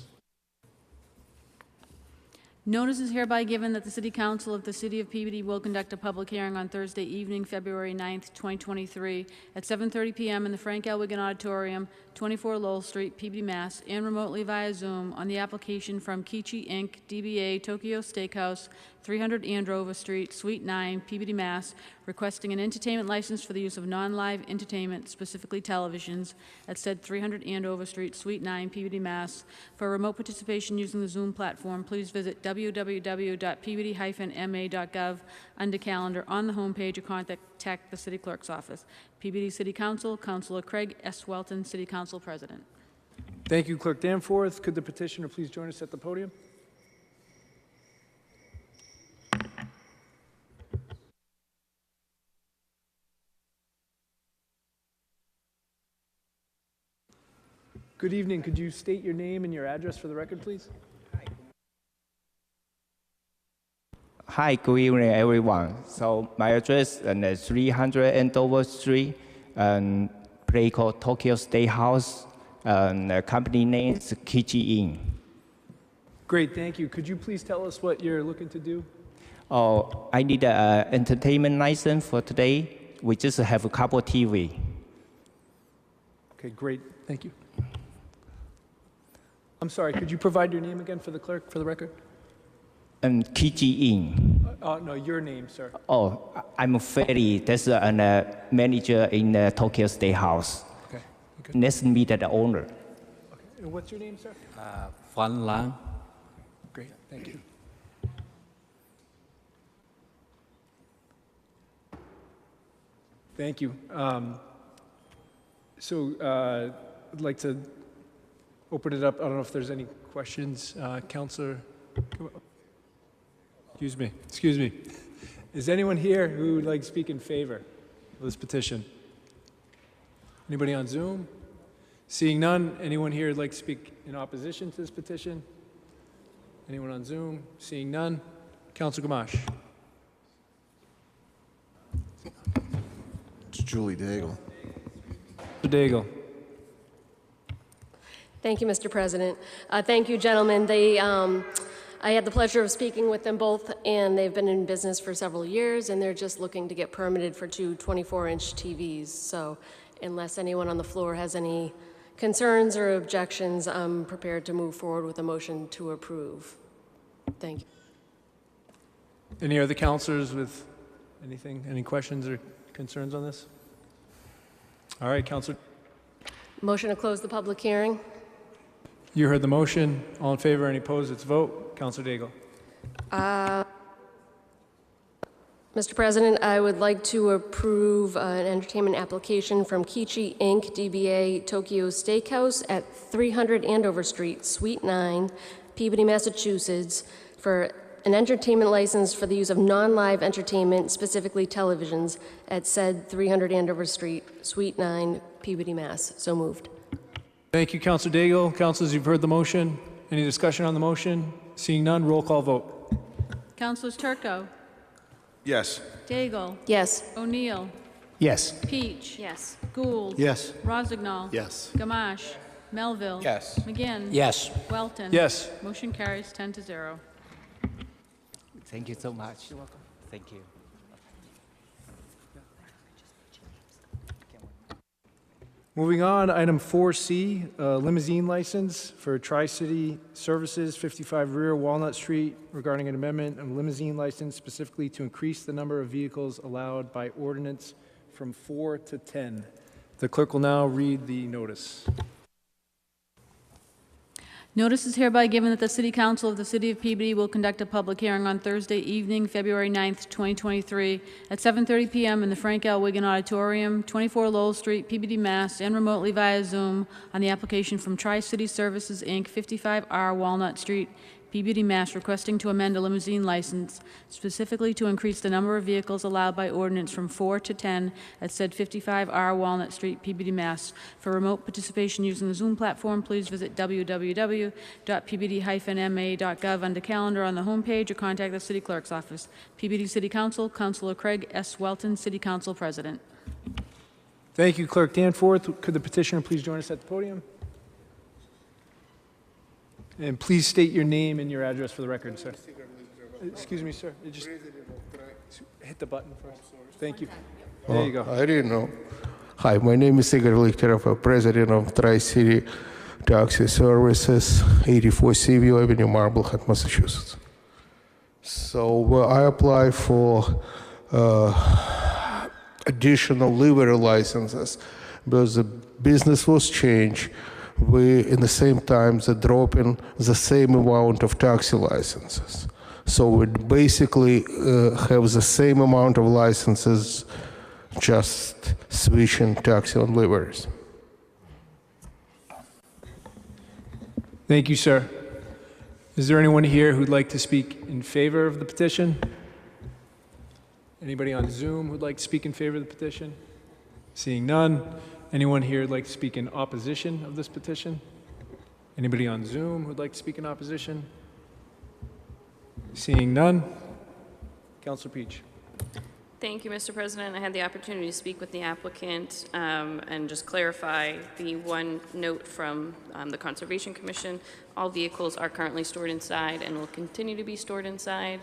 Notice is hereby given that the City Council of the City of Peabody will conduct a public hearing on Thursday evening, February 9th, 2023, at 7:30 p.m. in the Frank L. Wigan Auditorium, 24 Lowell Street, Peabody, Mass., and remotely via Zoom on the application from Kichi Inc., DBA Tokyo Steakhouse, 300 Andover Street, Suite 9, Peabody, Mass., requesting an entertainment license for the use of non-live entertainment, specifically televisions, at said 300 Andover Street, Suite 9, Peabody, Mass. For remote participation using the Zoom platform, please visit www.peabody-ma.gov under Calendar on the homepage or contact the City Clerk's office. Peabody City Council, Councilor Craig S. Welton, City Council President. Thank you, Clerk Danforth. Could the petitioner please join us at the podium? Good evening. Could you state your name and your address for the record, please? Hi, good evening, everyone. So my address is 300 Andover Street, and place called Tokyo Steakhouse, and the company name is Kichi Inn. Great, thank you. Could you please tell us what you're looking to do? Oh, I need an entertainment license for today. We just have a couple TV. Okay, great. Thank you. I'm sorry, could you provide your name again for the clerk, for the record? Kichi Inn. No, your name, sir. Oh, I'm Ferry. That's a manager in the Tokyo Steakhouse. Okay. Let's meet the owner. Okay. And what's your name, sir? Phan Lang. Great, thank you. Thank you. I'd like to open it up. I don't know if there's any questions. Councilor, excuse me. Is anyone here who would like to speak in favor of this petition? Anybody on Zoom? Seeing none, anyone here who'd like to speak in opposition to this petition? Anyone on Zoom? Seeing none? Councilor Gamache. It's Julie Daigle. Daigle. Thank you, Mr. President. Thank you, gentlemen. I had the pleasure of speaking with them both, and they've been in business for several years, and they're just looking to get permitted for two 24-inch TVs. So unless anyone on the floor has any concerns or objections, I'm prepared to move forward with a motion to approve. Thank you. Any other councilors with anything, any questions or concerns on this? All right, Councilor. Motion to close the public hearing. You heard the motion. All in favor, any opposed? It's vote. Councilor Daigle. Mr. President, I would like to approve an entertainment application from Kichi Inc., DBA Tokyo Steakhouse at 300 Andover Street, Suite 9, Peabody, Massachusetts, for an entertainment license for the use of non-live entertainment, specifically televisions, at said 300 Andover Street, Suite 9, Peabody, Mass. So moved. Thank you, Councilor Daigle. Councilors, you've heard the motion. Any discussion on the motion? Seeing none, roll call vote. Councilors Turco, Yes. Daigle, Yes. O'Neill, Yes. Peach, Yes. Gould, Yes. Rozignol, Yes. Gamache, Melville, Yes. McGinn, Yes. Welton. Yes. Motion carries 10-0. Thank you so much. You're welcome. Thank you. Moving on, item 4C, limousine license for Tri-City Services, 55 Rear Walnut Street, regarding an amendment of limousine license specifically to increase the number of vehicles allowed by ordinance from 4 to 10. The clerk will now read the notice. Notice is hereby given that the City Council of the City of Peabody will conduct a public hearing on Thursday evening, February 9th, 2023, at 7:30 p.m. in the Frank L. Wigan Auditorium, 24 Lowell Street, Peabody, Mass., and remotely via Zoom on the application from Tri-City Services, Inc., 55R Walnut Street, Peabody, Mass., requesting to amend a limousine license specifically to increase the number of vehicles allowed by ordinance from 4 to 10 at said 55R Walnut Street, Peabody, Mass. For remote participation using the Zoom platform, please visit www.peabody-ma.gov under calendar on the homepage or contact the City Clerk's office. Peabody City Council, Councilor Craig S. Welton, City Council President. Thank you, Clerk Danforth. Could the petitioner please join us at the podium? And please state your name and your address for the record, sir. Excuse me, sir. You just hit the button first. Thank you. There you go. I didn't know. Hi, my name is Igor Lichterov, President of Tri-City Taxi Services, 84 Seaview Avenue, Marblehead, Massachusetts. So I apply for additional livery licenses because the business was changed. We, in the same time, they're dropping the same amount of taxi licenses. So we basically have the same amount of licenses, just switching taxi on liveries. Thank you, sir. Is there anyone here who'd like to speak in favor of the petition? Anybody on Zoom who'd like to speak in favor of the petition? Seeing none. Anyone here who'd like to speak in opposition of this petition? Anybody on Zoom who'd like to speak in opposition? Seeing none. Councilor Peach. Thank you, Mr. President. I had the opportunity to speak with the applicant and just clarify the one note from the Conservation Commission. All vehicles are currently stored inside and will continue to be stored inside.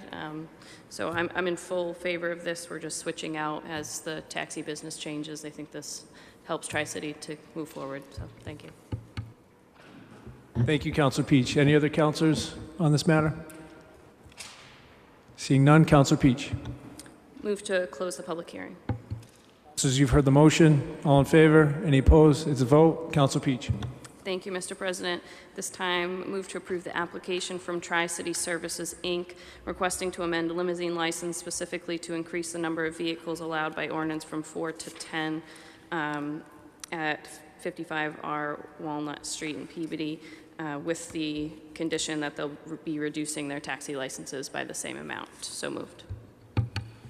So I'm in full favor of this. We're just switching out as the taxi business changes. I think this helps Tri-City to move forward. So thank you. Thank you, Councilor Peach. Any other councilors on this matter? Seeing none, Councilor Peach. Move to close the public hearing. So as you've heard the motion, all in favor? Any opposed? It's a vote. Councilor Peach. Thank you, Mr. President. This time, move to approve the application from Tri-City Services, Inc., requesting to amend a limousine license specifically to increase the number of vehicles allowed by ordinance from 4 to 10 at 55R Walnut Street in Peabody, with the condition that they'll be reducing their taxi licenses by the same amount. So moved.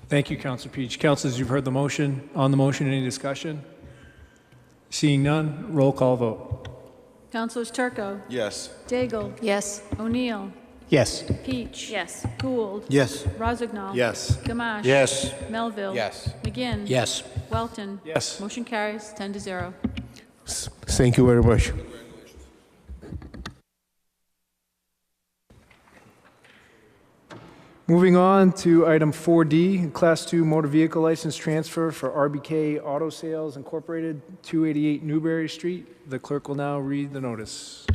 Thank you, Councilor Peach. Councilors, you've heard the motion. On the motion, any discussion? Seeing none, roll call vote. Councilors Turco. Yes. Daigle. Yes. O'Neill. Yes. Peach. Yes. Gould. Yes. Rozignol. Yes. Gamache. Yes. Melville. Yes. McGinn. Yes. Welton. Yes. Motion carries 10-0. Thank you very much. Moving on to item 4D, Class 2 motor vehicle license transfer for RBK Auto Sales Incorporated, 288 Newberry Street. The clerk will now read the notice.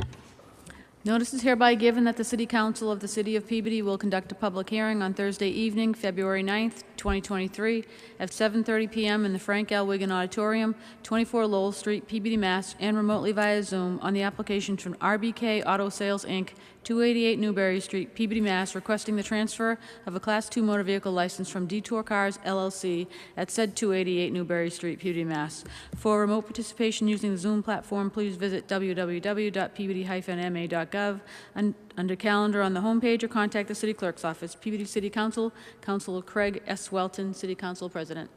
Notice is hereby given that the City Council of the City of Peabody will conduct a public hearing on Thursday evening, February 9th, 2023, at 7:30 p.m. in the Frank L. Wigan Auditorium, 24 Lowell Street, Peabody, Mass., and remotely via Zoom on the application from RBK Auto Sales, Inc., 288 Newberry Street, Peabody, Mass., requesting the transfer of a Class 2 motor vehicle license from Detour Cars, LLC, at said 288 Newberry Street, Peabody, Mass. For remote participation using the Zoom platform, please visit www.peabody-ma.gov and under calendar on the homepage or contact the City Clerk's office. Peabody City Council, Councilor Craig S. Welton, City Council President.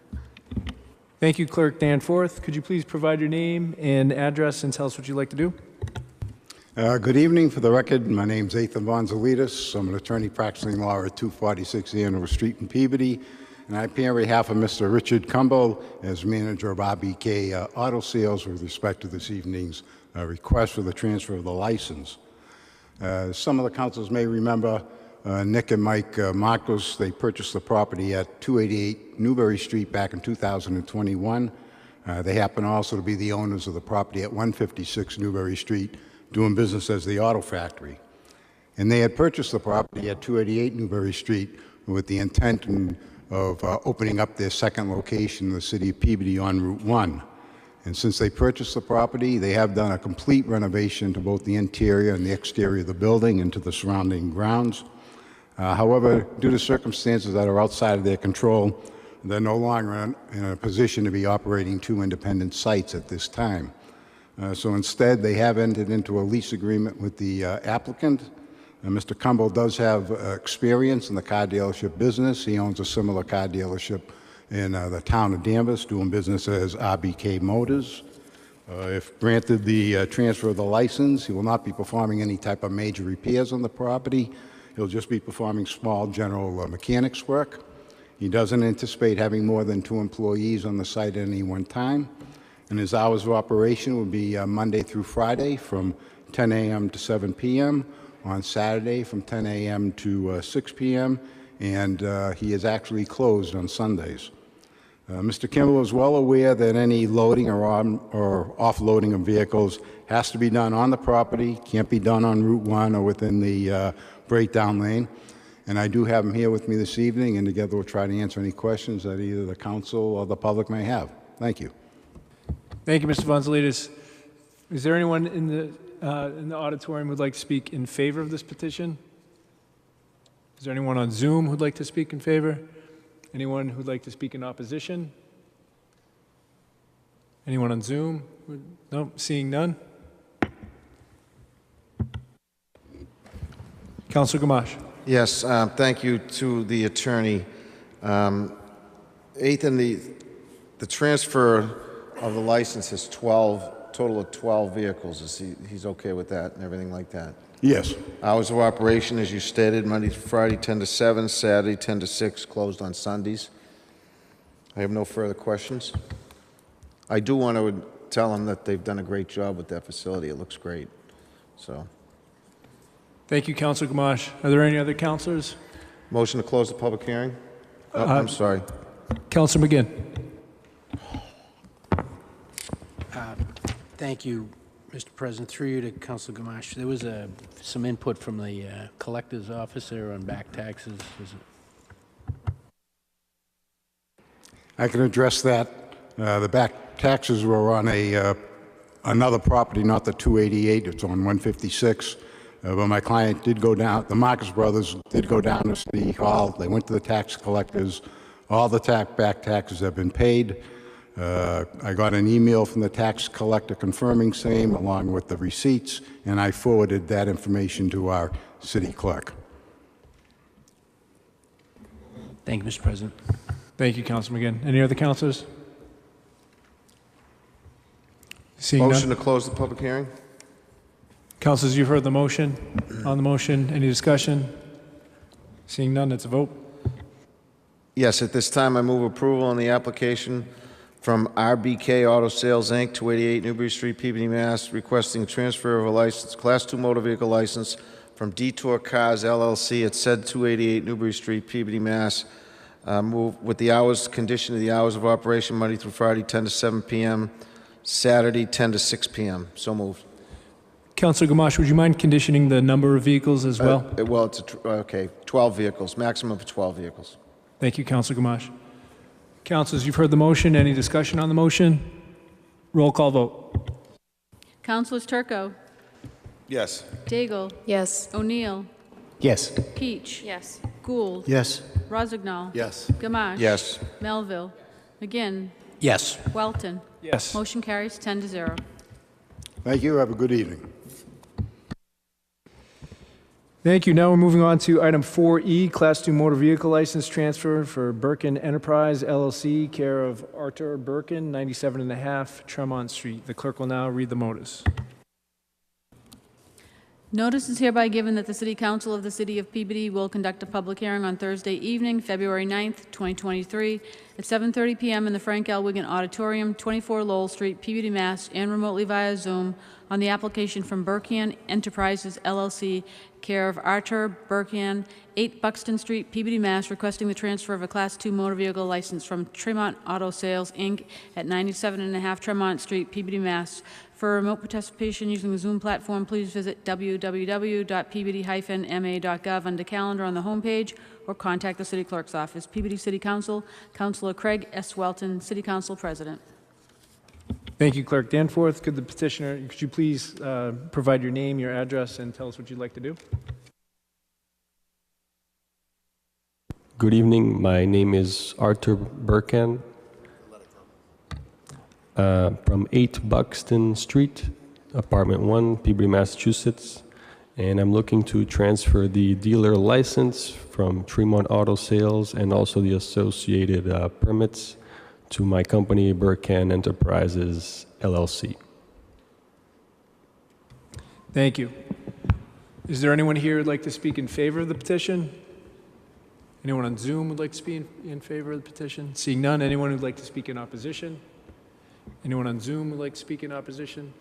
Thank you, Clerk Danforth. Could you please provide your name and address and tell us what you'd like to do? Good evening. For the record, my name's Ethan Vonzalitis. I'm an attorney practicing law at 246 Andover Street in Peabody, and I appear on behalf of Mr. Richard Cumbo as manager of RBK Auto Sales with respect to this evening's request for the transfer of the license. Some of the councils may remember Nick and Mike Marcos. They purchased the property at 288 Newberry Street back in 2021. They happen also to be the owners of the property at 156 Newbury Street, doing business as the Auto Factory. And they had purchased the property at 288 Newbury Street with the intent of opening up their second location in the city of Peabody on Route 1. And since they purchased the property, they have done a complete renovation to both the interior and the exterior of the building and to the surrounding grounds. However, due to circumstances that are outside of their control, they're no longer in a position to be operating two independent sites at this time. So instead, they have entered into a lease agreement with the applicant. Mr. Cumbo does have experience in the car dealership business. He owns a similar car dealership in the town of Danvers, doing business as RBK Motors. If granted the transfer of the license, he will not be performing any type of major repairs on the property. He'll just be performing small general mechanics work. He doesn't anticipate having more than 2 employees on the site at any one time. And his hours of operation will be Monday through Friday from 10 a.m. to 7 p.m., on Saturday from 10 a.m. to 6 p.m., and he is actually closed on Sundays. Mr. Kimball is well aware that any loading or offloading of vehicles has to be done on the property, can't be done on Route 1 or within the breakdown lane. And I do have him here with me this evening, and together we'll try to answer any questions that either the council or the public may have. Thank you. Thank you, Mr. Vonzilides. Is there anyone in the auditorium who would like to speak in favor of this petition? Is there anyone on Zoom who'd like to speak in favor? Anyone who'd like to speak in opposition? Anyone on Zoom? No, seeing none. Councilor Gamache. Yes, thank you to the attorney. Ethan, the transfer of the license is total of 12 vehicles. He's okay with that and everything like that? Yes. Hours of operation, as you stated, Monday through Friday, 10 to 7, Saturday, 10 to 6, closed on Sundays. I have no further questions. I do want to tell them that they've done a great job with that facility. It looks great. So. Thank you, Councilor Gamache. Are there any other councilors? Motion to close the public hearing? Oh, I'm sorry. Councilor McGinn. Thank you, Mr. President. Through you to Councilor Gamache. There was some input from the collector's office there on back taxes. I can address that. The back taxes were on another property, not the 288. It's on 156. But my client did go down, the Marcus brothers did go down to City Hall. They went to the tax collectors. All the back taxes have been paid. I got an email from the tax collector confirming same, along with the receipts, and I forwarded that information to our city clerk. Thank you, Mr. President. Thank you, Councilor McGinn. Any other councilors? Seeing Motion none? to close the public hearing? Councilors, you've heard the motion. On the motion, any discussion? Seeing none, it's a vote. Yes, at this time I move approval on the application from RBK Auto Sales, Inc., 288 Newbury Street, Peabody, Mass., requesting transfer of a license, Class 2 motor vehicle license from Detour Cars, LLC at said 288 Newbury Street, Peabody, Mass. Move with the hours, condition of the hours of operation, Monday through Friday, 10 to 7 p.m., Saturday, 10 to 6 p.m. So moved. Councilor Gamache, would you mind conditioning the number of vehicles as well? Well, it's okay, 12 vehicles, maximum of 12 vehicles. Thank you, Councilor Gamache. Councilors, you've heard the motion. Any discussion on the motion? Roll call vote. Councilors Turco, Yes. Daigle. Yes. O'Neill. Yes. Peach. Yes. Gould. Yes. Rozignol. Yes. Gamache. Yes. Melville. McGinn. Yes. Welton. Yes. Motion carries 10 to 0. Thank you. Have a good evening. Thank you. Now we're moving on to item 4E, Class 2 motor vehicle license transfer for Birkin Enterprise, LLC, care of Artur Birkin, 97.5 Tremont Street. The clerk will now read the notice. Notice is hereby given that the City Council of the City of Peabody will conduct a public hearing on Thursday evening, February 9th, 2023, at 7:30 p.m. in the Frank L. Wigan Auditorium, 24 Lowell Street, Peabody, Mass., and remotely via Zoom on the application from Burkan Enterprises, LLC, care of Artur Burkan, 8 Buxton Street, Peabody, Mass., requesting the transfer of a Class II motor vehicle license from Tremont Auto Sales, Inc. at 97.5 Tremont Street, Peabody, Mass. For remote participation using the Zoom platform, please visit www.peabody-ma.gov under Calendar on the homepage or contact the City Clerk's office. Peabody City Council, Councilor Craig S. Welton, City Council President. Thank you, Clerk Danforth. Could you please provide your name, your address, and tell us what you'd like to do? Good evening. My name is Artur Burkan. From 8 Buxton Street, Apartment 1, Peabody, Massachusetts. And I'm looking to transfer the dealer license from Tremont Auto Sales and also the associated permits to my company, Burkan Enterprises, LLC. Thank you. Is there anyone here who'd like to speak in favor of the petition? Anyone on Zoom would like to speak in favor of the petition? Seeing none, anyone who'd like to speak in opposition? Anyone on Zoom would like to speak in opposition?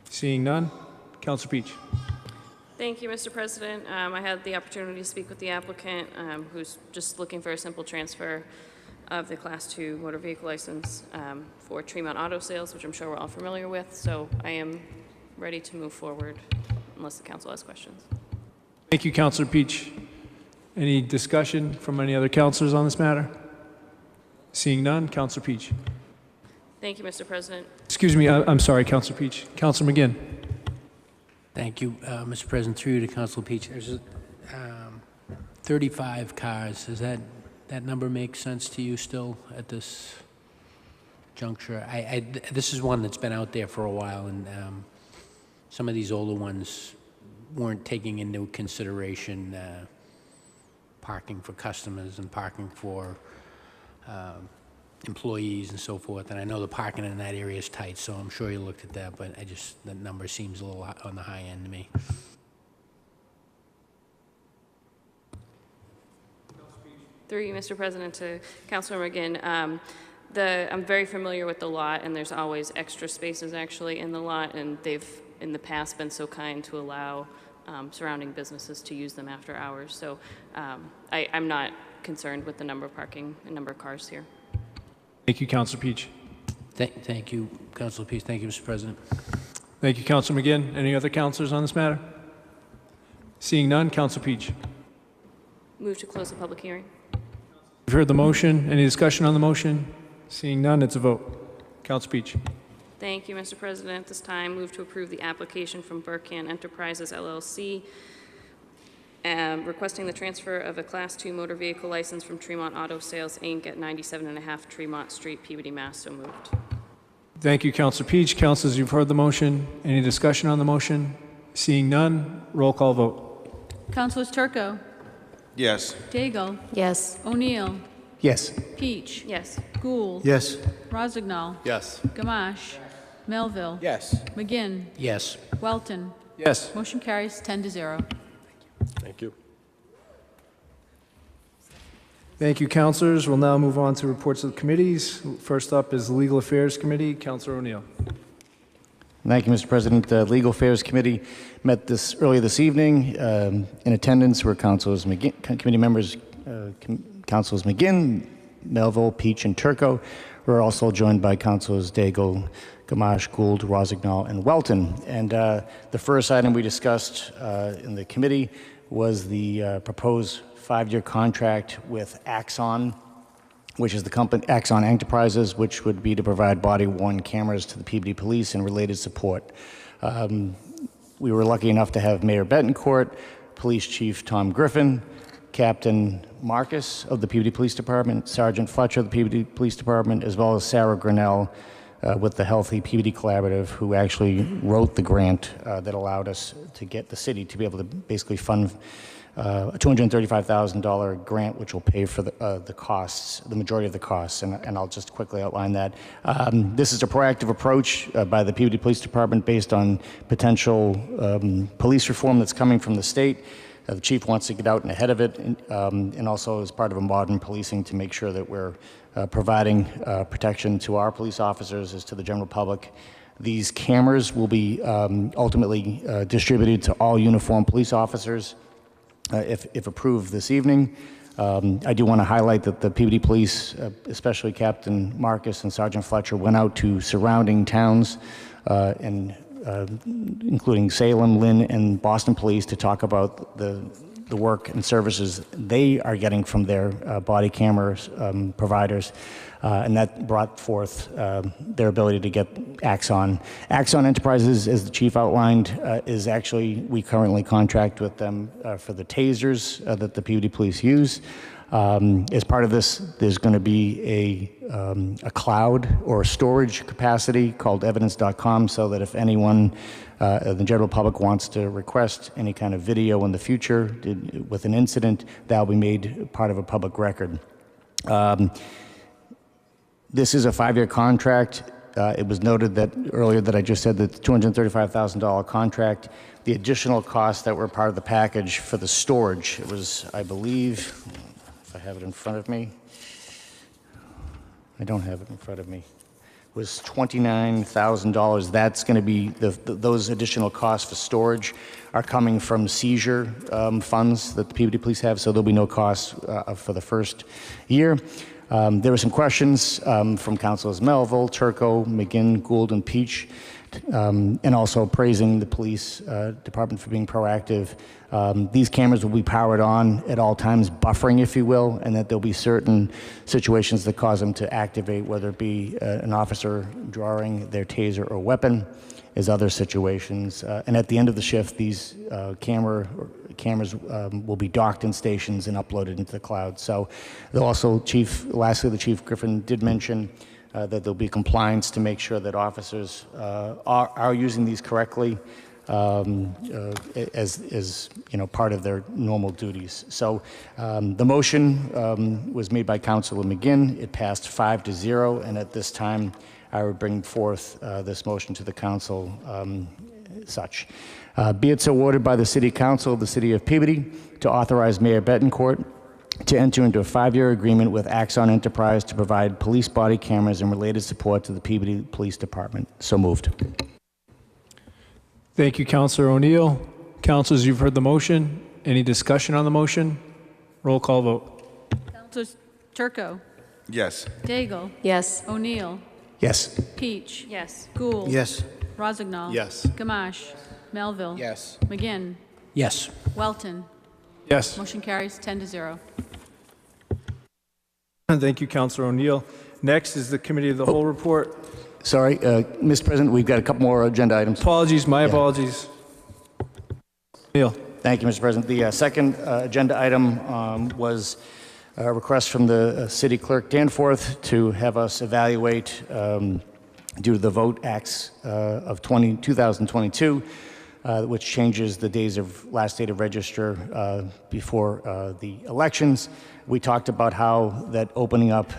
Seeing none, Councilor Peach. Thank you, Mr. President. I had the opportunity to speak with the applicant, who's just looking for a simple transfer of the Class II motor vehicle license for Tremont Auto Sales, which I'm sure we're all familiar with. So I am ready to move forward unless the council has questions. Thank you, Councilor Peach. Any discussion from any other councilors on this matter? Seeing none, Councilor Peach. Thank you, Mr. President. Excuse me, I'm sorry, Councilor Peach. Councilor McGinn. Thank you, Mr. President. Through you to Councilor Peach. There's 35 cars. Does that number make sense to you still at this juncture? This is one that's been out there for a while, and some of these older ones weren't taking into consideration parking for customers and parking for employees and so forth. And I know the parking in that area is tight, so I'm sure you looked at that, but that number seems a little on the high end to me. Through you, Mr. President, to Councilor McGinn. I'm very familiar with the lot, and there's always extra spaces actually in the lot, and they've in the past been so kind to allow surrounding businesses to use them after hours. So I'm not concerned with the number of parking and number of cars here. Thank you, Councilor Peach. Thank you, Councilor Peach. Thank you, Mr. President. Thank you, Councilor McGinn. Any other councilors on this matter? Seeing none, Councilor Peach. Move to close the public hearing. You've heard the motion. Any discussion on the motion? Seeing none, it's a vote. Councilor Peach. Thank you, Mr. President. At this time, move to approve the application from Burkan Enterprises, LLC, requesting the transfer of a Class II motor vehicle license from Tremont Auto Sales, Inc. at 97.5 Tremont Street, Peabody, Mass. So moved. Thank you, Councilor Peach. Councilors, you've heard the motion. Any discussion on the motion? Seeing none, roll call vote. Councilors Turco, Yes. Daigle, Yes. O'Neill, Yes. Peach, Yes. Gould, Yes. Rozignol, Yes. Gamache, Melville, Yes. McGinn, Yes. Welton. Yes. Motion carries 10-0. Thank you. Thank you, councilors. We'll now move on to reports of the committees. First up is the Legal Affairs Committee. Councilor O'Neill. Thank you, Mr. President. The Legal Affairs Committee met earlier this evening. In attendance were Councilors McGinn, committee members, Councilors McGinn, Melville, Peach, and Turco. We're also joined by Councilors Daigle, Gamache, Gould, Rozignol, and Welton. And the first item we discussed in the committee was the proposed 5-year contract with Axon, which is the company, Axon Enterprises, which would be to provide body-worn cameras to the Peabody Police and related support. We were lucky enough to have Mayor Betancourt, Police Chief Tom Griffin, Captain Marcus of the Peabody Police Department, Sergeant Fletcher of the Peabody Police Department, as well as Sarah Grinnell with the Healthy Peabody Collaborative, who actually wrote the grant that allowed us to get the city to be able to basically fund a $235,000 grant, which will pay for the costs, the majority of the costs, and I'll just quickly outline that. This is a proactive approach by the Peabody Police Department based on potential police reform that's coming from the state. The chief wants to get out and ahead of it, and also as part of a modern policing to make sure that we're providing protection to our police officers as to the general public. These cameras will be ultimately distributed to all uniformed police officers if approved this evening. I do want to highlight that the Peabody Police, especially Captain Marcus and Sergeant Fletcher, went out to surrounding towns including Salem, Lynn, and Boston Police to talk about the work and services they are getting from their body cameras providers, and that brought forth their ability to get Axon. Axon Enterprises, as the chief outlined, is actually, we currently contract with them for the tasers that the Peabody Police use. As part of this, there's going to be a cloud or storage capacity called evidence.com, so that if anyone, the general public, wants to request any kind of video in the future with an incident, that'll be made part of a public record. This is a 5-year contract. It was noted that earlier that I just said that the $235,000 contract, the additional costs that were part of the package for the storage, it was, I believe, I have it in front of me. I don't have it in front of me. It was $29,000. That's going to be those additional costs for storage are coming from seizure funds that the Peabody Police have, so there'll be no costs for the first year. There were some questions from Councilors Melville, Turco, McGinn, Gould, and Peach, and also praising the police department for being proactive. These cameras will be powered on at all times, buffering, if you will, and that there'll be certain situations that cause them to activate, whether it be an officer drawing their taser or weapon, as other situations. And at the end of the shift, these cameras will be docked in stations and uploaded into the cloud. So they'll also, lastly, the Chief Griffin did mention that there'll be compliance to make sure that officers are using these correctly as you know, part of their normal duties. So the motion was made by Councilor McGinn. It passed 5-0, and at this time, I would bring forth this motion to the council such. Be it so ordered by the City Council of the City of Peabody to authorize Mayor Betancourt to enter into a 5-year agreement with Axon Enterprise to provide police body cameras and related support to the Peabody Police Department. So moved. Thank you, Councilor O'Neill. Councilors, you've heard the motion. Any discussion on the motion? Roll call vote. Councilors Turco, Yes. Daigle, Yes. O'Neill, Yes. Peach, Yes. Gould, Yes. Rozignol, Yes. Gamache, Melville, Yes. McGinn, Yes. Welton. Yes. Motion carries 10-0. Thank you, Councilor O'Neill. Next is the Committee of the Whole report. Sorry, Mr. President, we've got a couple more agenda items. Apologies, my apologies. O'Neill. Thank you, Mr. President. The second agenda item was a request from the City Clerk Danforth to have us evaluate, due to the Vote Acts of 2022, which changes the days of last date of register before the elections. We talked about how that opening up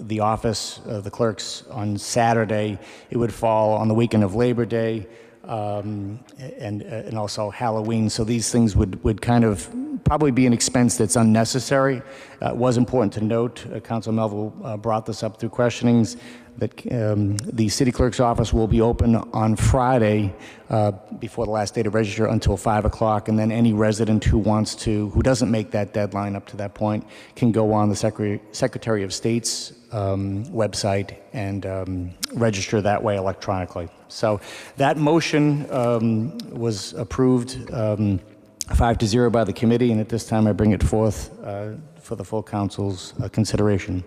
the office of the clerks on Saturday, it would fall on the weekend of Labor Day and also Halloween. So these things would kind of probably be an expense that's unnecessary. It was important to note, Councilor Melville brought this up through questionings, that the city clerk's office will be open on Friday before the last date of register until 5 o'clock, and then any resident who wants to, who doesn't make that deadline up to that point, can go on the Secretary of State's website and register that way electronically. So that motion was approved 5-0 by the committee, and at this time I bring it forth for the full council's consideration.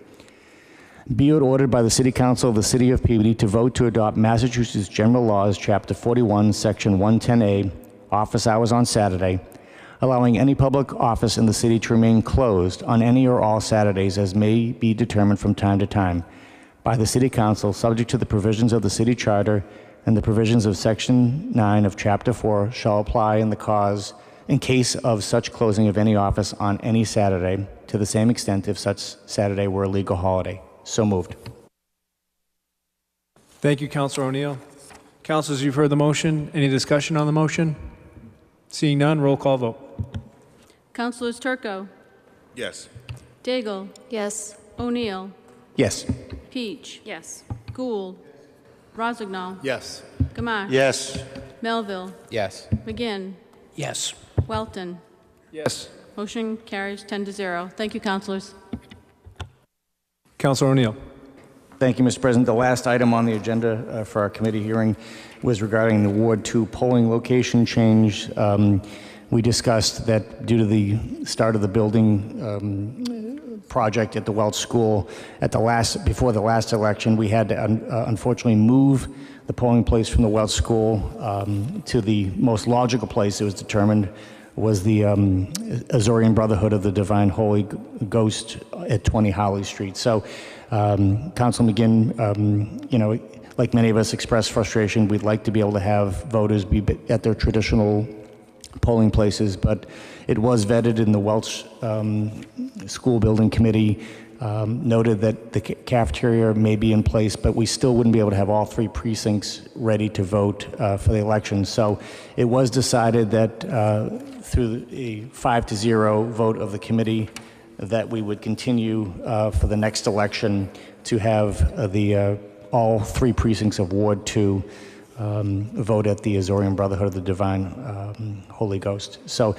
Be it ordered by the City Council of the City of Peabody to vote to adopt Massachusetts General Laws, Chapter 41, Section 110A, office hours on Saturday, allowing any public office in the city to remain closed on any or all Saturdays as may be determined from time to time by the City Council, subject to the provisions of the City Charter and the provisions of Section 9 of Chapter 4 shall apply in the cause in case of such closing of any office on any Saturday, to the same extent if such Saturday were a legal holiday. So moved. Thank you, Councilor O'Neill. Councilors, you've heard the motion. Any discussion on the motion? Seeing none, roll call vote. Councilors Turco, Yes. Daigle, Yes. O'Neill, Yes. Peach, Yes. Gould, Rozignol, Yes. Gamache, Yes. Melville, Yes. McGinn, Yes. Welton. Yes. Motion carries 10-0. Thank you, councilors. Councilor O'Neill. Thank you, Mr. President. The last item on the agenda for our committee hearing was regarding the Ward 2 polling location change. We discussed that due to the start of the building project at the Welch School before the last election, we had to unfortunately move the polling place from the Welch School to the most logical place it was determined was the Azorean Brotherhood of the Divine Holy Ghost at 20 Holly Street. So, Councilman McGinn, like many of us expressed frustration, we'd like to be able to have voters be at their traditional polling places, but it was vetted in the Welch School Building Committee, noted that the cafeteria may be in place, but we still wouldn't be able to have all 3 precincts ready to vote for the election. So it was decided that through a 5-0 vote of the committee that we would continue for the next election to have all 3 precincts of Ward 2 vote at the Azorean Brotherhood of the Divine Holy Ghost. So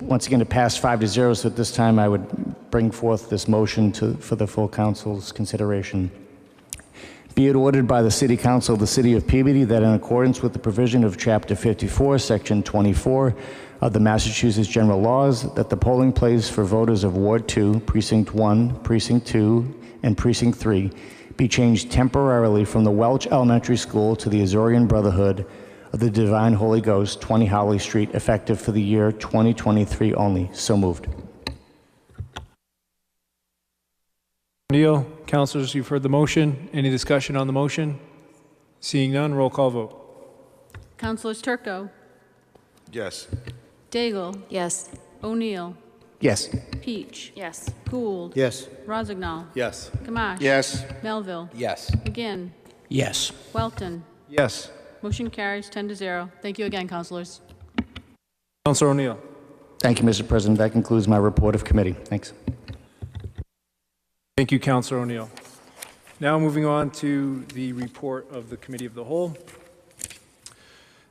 once again, it passed 5-0, so at this time I would bring forth this motion for the full council's consideration. Be it ordered by the City Council of the City of Peabody that in accordance with the provision of Chapter 54, Section 24 of the Massachusetts General Laws, that the polling place for voters of Ward 2, Precinct 1, Precinct 2, and Precinct 3 be changed temporarily from the Welch Elementary School to the Azorean Brotherhood of the Divine Holy Ghost, 20 Holly Street, effective for the year 2023 only. So moved. O'Neill, councilors, you've heard the motion. Any discussion on the motion? Seeing none, roll call vote. Councilors Turco, Yes. Daigle, Yes. O'Neill, Yes. Peach, Yes. Gould, Yes. Rozignol, Yes. Gamache, Yes. Melville, Yes. McGinn, Yes. Welton. Yes. Motion carries 10-0. Thank you again, councilors. Councilor O'Neill. Thank you, Mr. President. That concludes my report of committee. Thanks. Thank you, Councilor O'Neill. Now moving on to the report of the Committee of the Whole.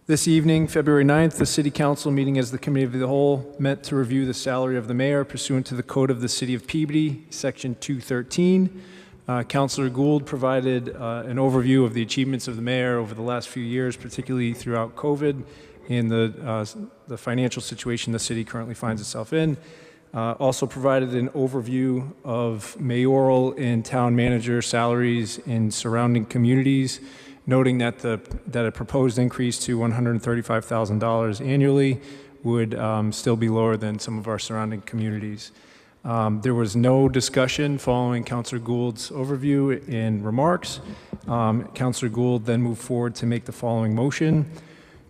This evening, February 9th, the City Council meeting as the Committee of the Whole met to review the salary of the mayor pursuant to the Code of the City of Peabody, Section 213. Councilor Gould provided an overview of the achievements of the mayor over the last few years, particularly throughout COVID and the financial situation the city currently finds itself in. Also provided an overview of mayoral and town manager salaries in surrounding communities, noting that a proposed increase to $135,000 annually would still be lower than some of our surrounding communities. There was no discussion following Councilor Gould's overview and remarks. Councilor Gould then moved forward to make the following motion: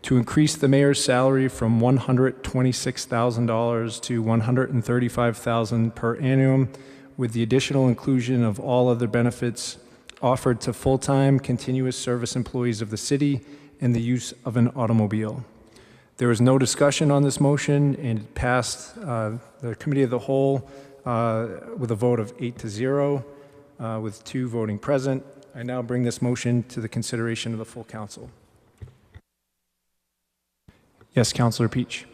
to increase the mayor's salary from $126,000 to $135,000 per annum, with the additional inclusion of all other benefits offered to full-time continuous service employees of the city and the use of an automobile. There was no discussion on this motion, and it passed the Committee of the Whole with a vote of 8-0, with 2 voting present. I now bring this motion to the consideration of the full council. Yes, Councilor Peach.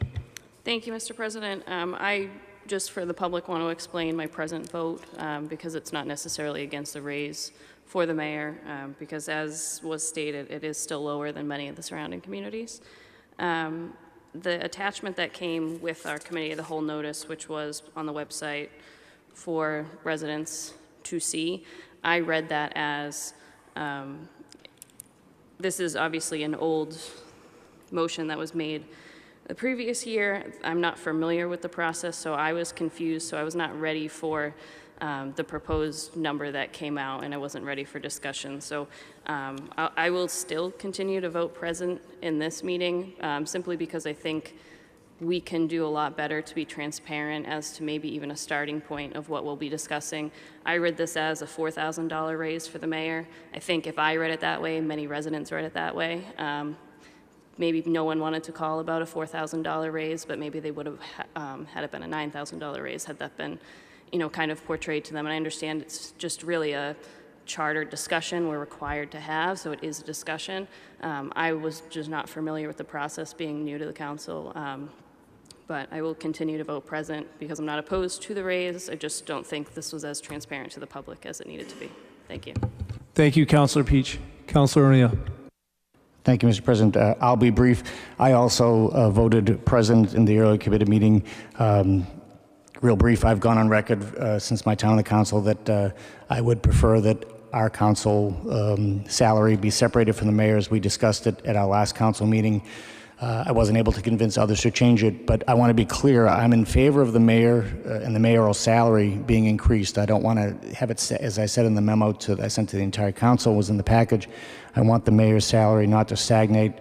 Thank you, Mr. President. I, just for the public, want to explain my present vote because it's not necessarily against the raise for the mayor, because as was stated, it is still lower than many of the surrounding communities. The attachment that came with our Committee of the Whole notice, which was on the website for residents to see, I read that as, this is obviously an old motion that was made the previous year. I'm not familiar with the process, so I was confused, so I was not ready for the proposed number that came out, and I wasn't ready for discussion. So I will still continue to vote present in this meeting, simply because I think we can do a lot better to be transparent as to maybe even a starting point of what we'll be discussing. I read this as a $4,000 raise for the mayor. I think if I read it that way, many residents read it that way. Maybe no one wanted to call about a $4,000 raise, but maybe they would have had it been a $9,000 raise had that been, kind of portrayed to them. And I understand it's just really a chartered discussion we're required to have, so it is a discussion. I was just not familiar with the process, being new to the council, but I will continue to vote present because I'm not opposed to the raise. I just don't think this was as transparent to the public as it needed to be. Thank you. Thank you, Councilor Peach. Councilor O'Neill. Thank you, Mr. President. I'll be brief. I also voted present in the earlier committee meeting. Real brief, I've gone on record since my time on the council that I would prefer that our council salary be separated from the mayor's. We discussed it at our last council meeting. I wasn't able to convince others to change it, but I want to be clear. I'm in favor of the mayor and the mayoral salary being increased. I don't want to have it, as I said in the memo I sent to the entire council, was in the package. I want the mayor's salary not to stagnate.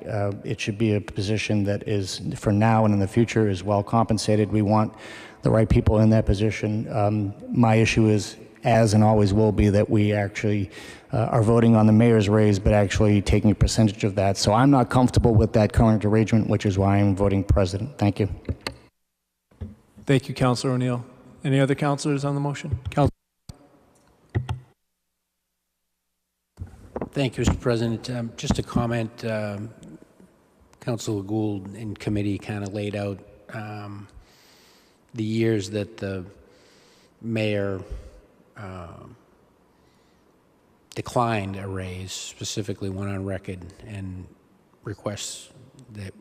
It should be a position that is, for now and in the future, is well compensated. We want the right people in that position. My issue is, as and always will be, that we actually are voting on the mayor's raise, but actually taking a percentage of that. So I'm not comfortable with that current arrangement, which is why I'm voting president. Thank you. Thank you, Councilor O'Neill. Any other councilors on the motion? Thank you, Mr. President. Just a comment, Councilor Gould in committee kind of laid out the years that the mayor declined a raise, specifically went on record and requests that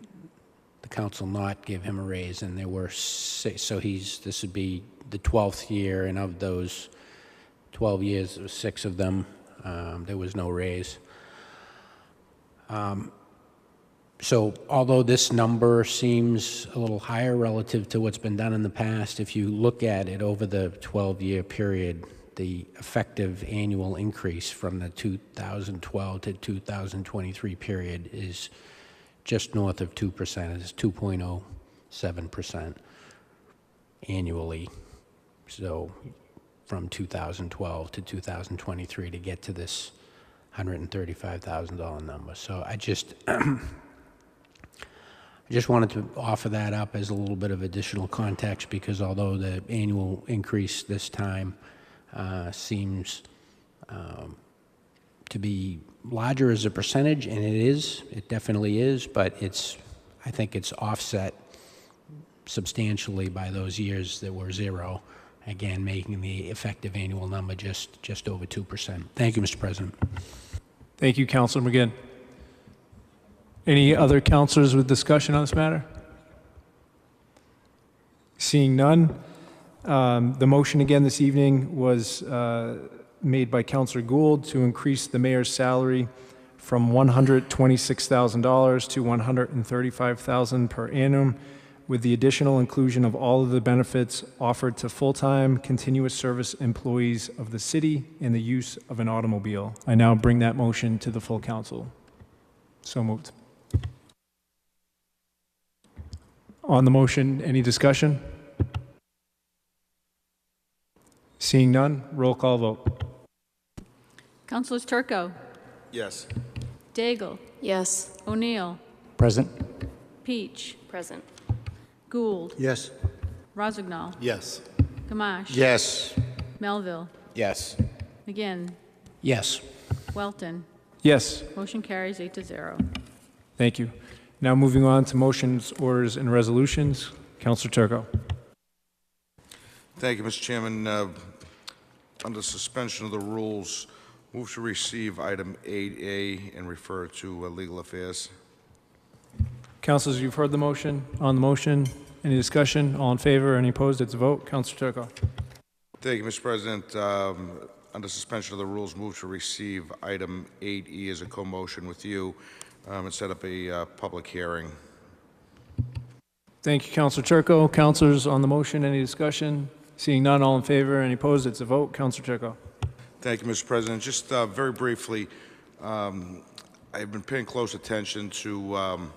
the council not give him a raise, and there were six, so this would be the 12th year, and of those 12 years, there was 6 of them, there was no raise. So although this number seems a little higher relative to what's been done in the past, if you look at it over the 12-year period, the effective annual increase from the 2012 to 2023 period is just north of 2%. It's 2.07% annually. So from 2012 to 2023 to get to this $135,000 number. So I just wanted to offer that up as a little bit of additional context, because although the annual increase this time seems to be larger as a percentage, and it definitely is, but I think it's offset substantially by those years that were 0, again, making the effective annual number just over 2%. Thank you, Mr. President. Thank you, Councilor McGinn. Any other councilors with discussion on this matter? Seeing none, the motion again this evening was made by Councilor Gould to increase the mayor's salary from $126,000 to $135,000 per annum, with the additional inclusion of all of the benefits offered to full-time continuous service employees of the city and the use of an automobile. I now bring that motion to the full council. So moved. On the motion, any discussion? Seeing none, roll call vote. Councilors Turco, Yes. Daigle, Yes. O'Neill, Present. Peach, Present. Yes. Gould, Rozignol, Yes. Gamache, Yes. Melville, Yes. McGinn, Yes. Welton. Yes. Motion carries 8-0. Thank you. Now moving on to motions, orders, and resolutions. Councilor Turco. Thank you, Mr. Chairman. Under suspension of the rules, move to receive item 8A and refer to legal affairs. Councilors, you've heard the motion. On the motion, any discussion? All in favor? Any opposed? It's a vote. Councilor Turco. Thank you, Mr. President. Under suspension of the rules, move to receive item 8E as a co-motion with you and set up a public hearing. Thank you, Councilor Turco. Councilors, on the motion, any discussion? Seeing none, all in favor? Any opposed? It's a vote. Councilor Turco. Thank you, Mr. President. Just very briefly, I've been paying close attention to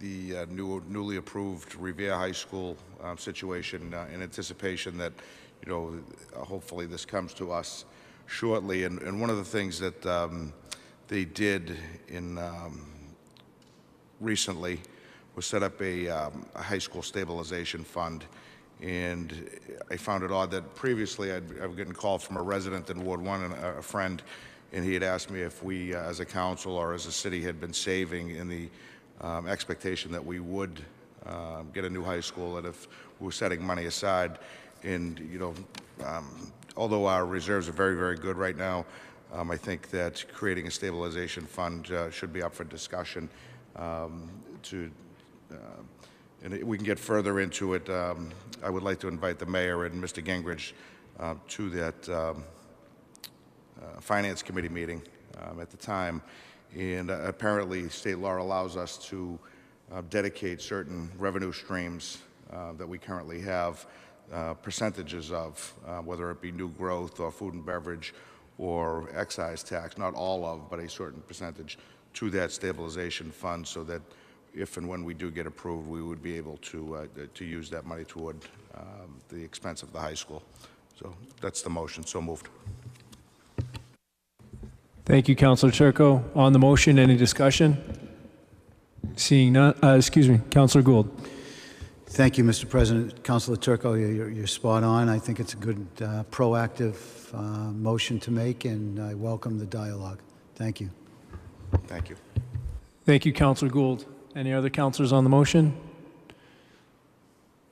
the newly approved Revere High School situation in anticipation that, hopefully this comes to us shortly. And one of the things that they did in recently was set up a high school stabilization fund. And I found it odd that previously I've gotten a call from a resident in Ward 1, and a friend, and he had asked me if we, as a council or as a city, had been saving in the expectation that we would get a new high school, and if we were setting money aside. And, although our reserves are very, very good right now, I think that creating a stabilization fund should be up for discussion and we can get further into it. I would like to invite the mayor and Mr. Gingrich to that finance committee meeting at the time. And apparently state law allows us to dedicate certain revenue streams that we currently have percentages of, whether it be new growth or food and beverage or excise tax, not all of, but a certain percentage to that stabilization fund, so that if and when we do get approved, we would be able to use that money toward the expense of the high school. So that's the motion. So moved. Thank you, Councilor Turco. On the motion, any discussion? Seeing none, Councilor Gould. Thank you, Mr. President. Councilor Turco, you're spot on. I think it's a good, proactive motion to make, and I welcome the dialogue. Thank you. Thank you. Thank you, Councilor Gould. Any other councilors on the motion?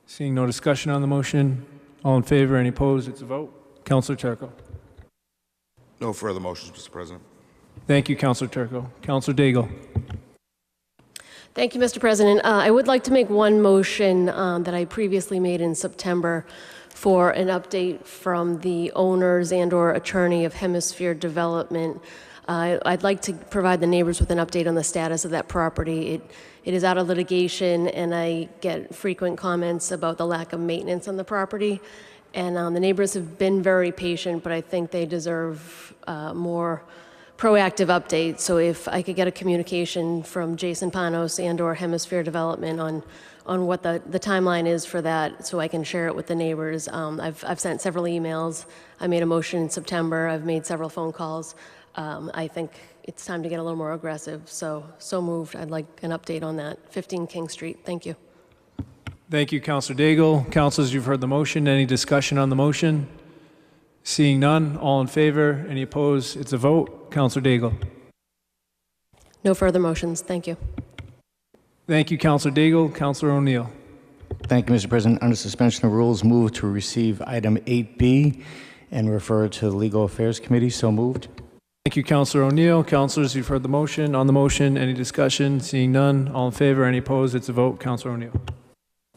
Seeing no discussion on the motion, all in favor, any opposed, it's a vote. Councilor Turco. No further motions, Mr. President. Thank you, Councilor Turco. Councilor Daigle. Thank you, Mr. President. I would like to make one motion that I previously made in September for an update from the owners and/or attorney of Hemisphere Development. I'd like to provide the neighbors with an update on the status of that property. It is out of litigation, and I get frequent comments about the lack of maintenance on the property. And the neighbors have been very patient, but I think they deserve more proactive updates. So if I could get a communication from Jason Panos and/or Hemisphere Development on what the timeline is for that, so I can share it with the neighbors. I've sent several emails. I made a motion in September. I've made several phone calls. I think it's time to get a little more aggressive. So moved. I'd like an update on that. 15 King Street. Thank you. Thank you, Councilor Daigle. Councilors, you've heard the motion. Any discussion on the motion? Seeing none, all in favor, any opposed? It's a vote. Councilor Daigle. No further motions. Thank you. Thank you, Councilor Daigle. Councilor O'Neill. Thank you, Mr. President. Under suspension of rules, move to receive item 8B and refer it to the Legal Affairs Committee. So moved. Thank you, Councilor O'Neill. Councilors, you've heard the motion. On the motion, any discussion? Seeing none, all in favor, any opposed? It's a vote. Councilor O'Neill.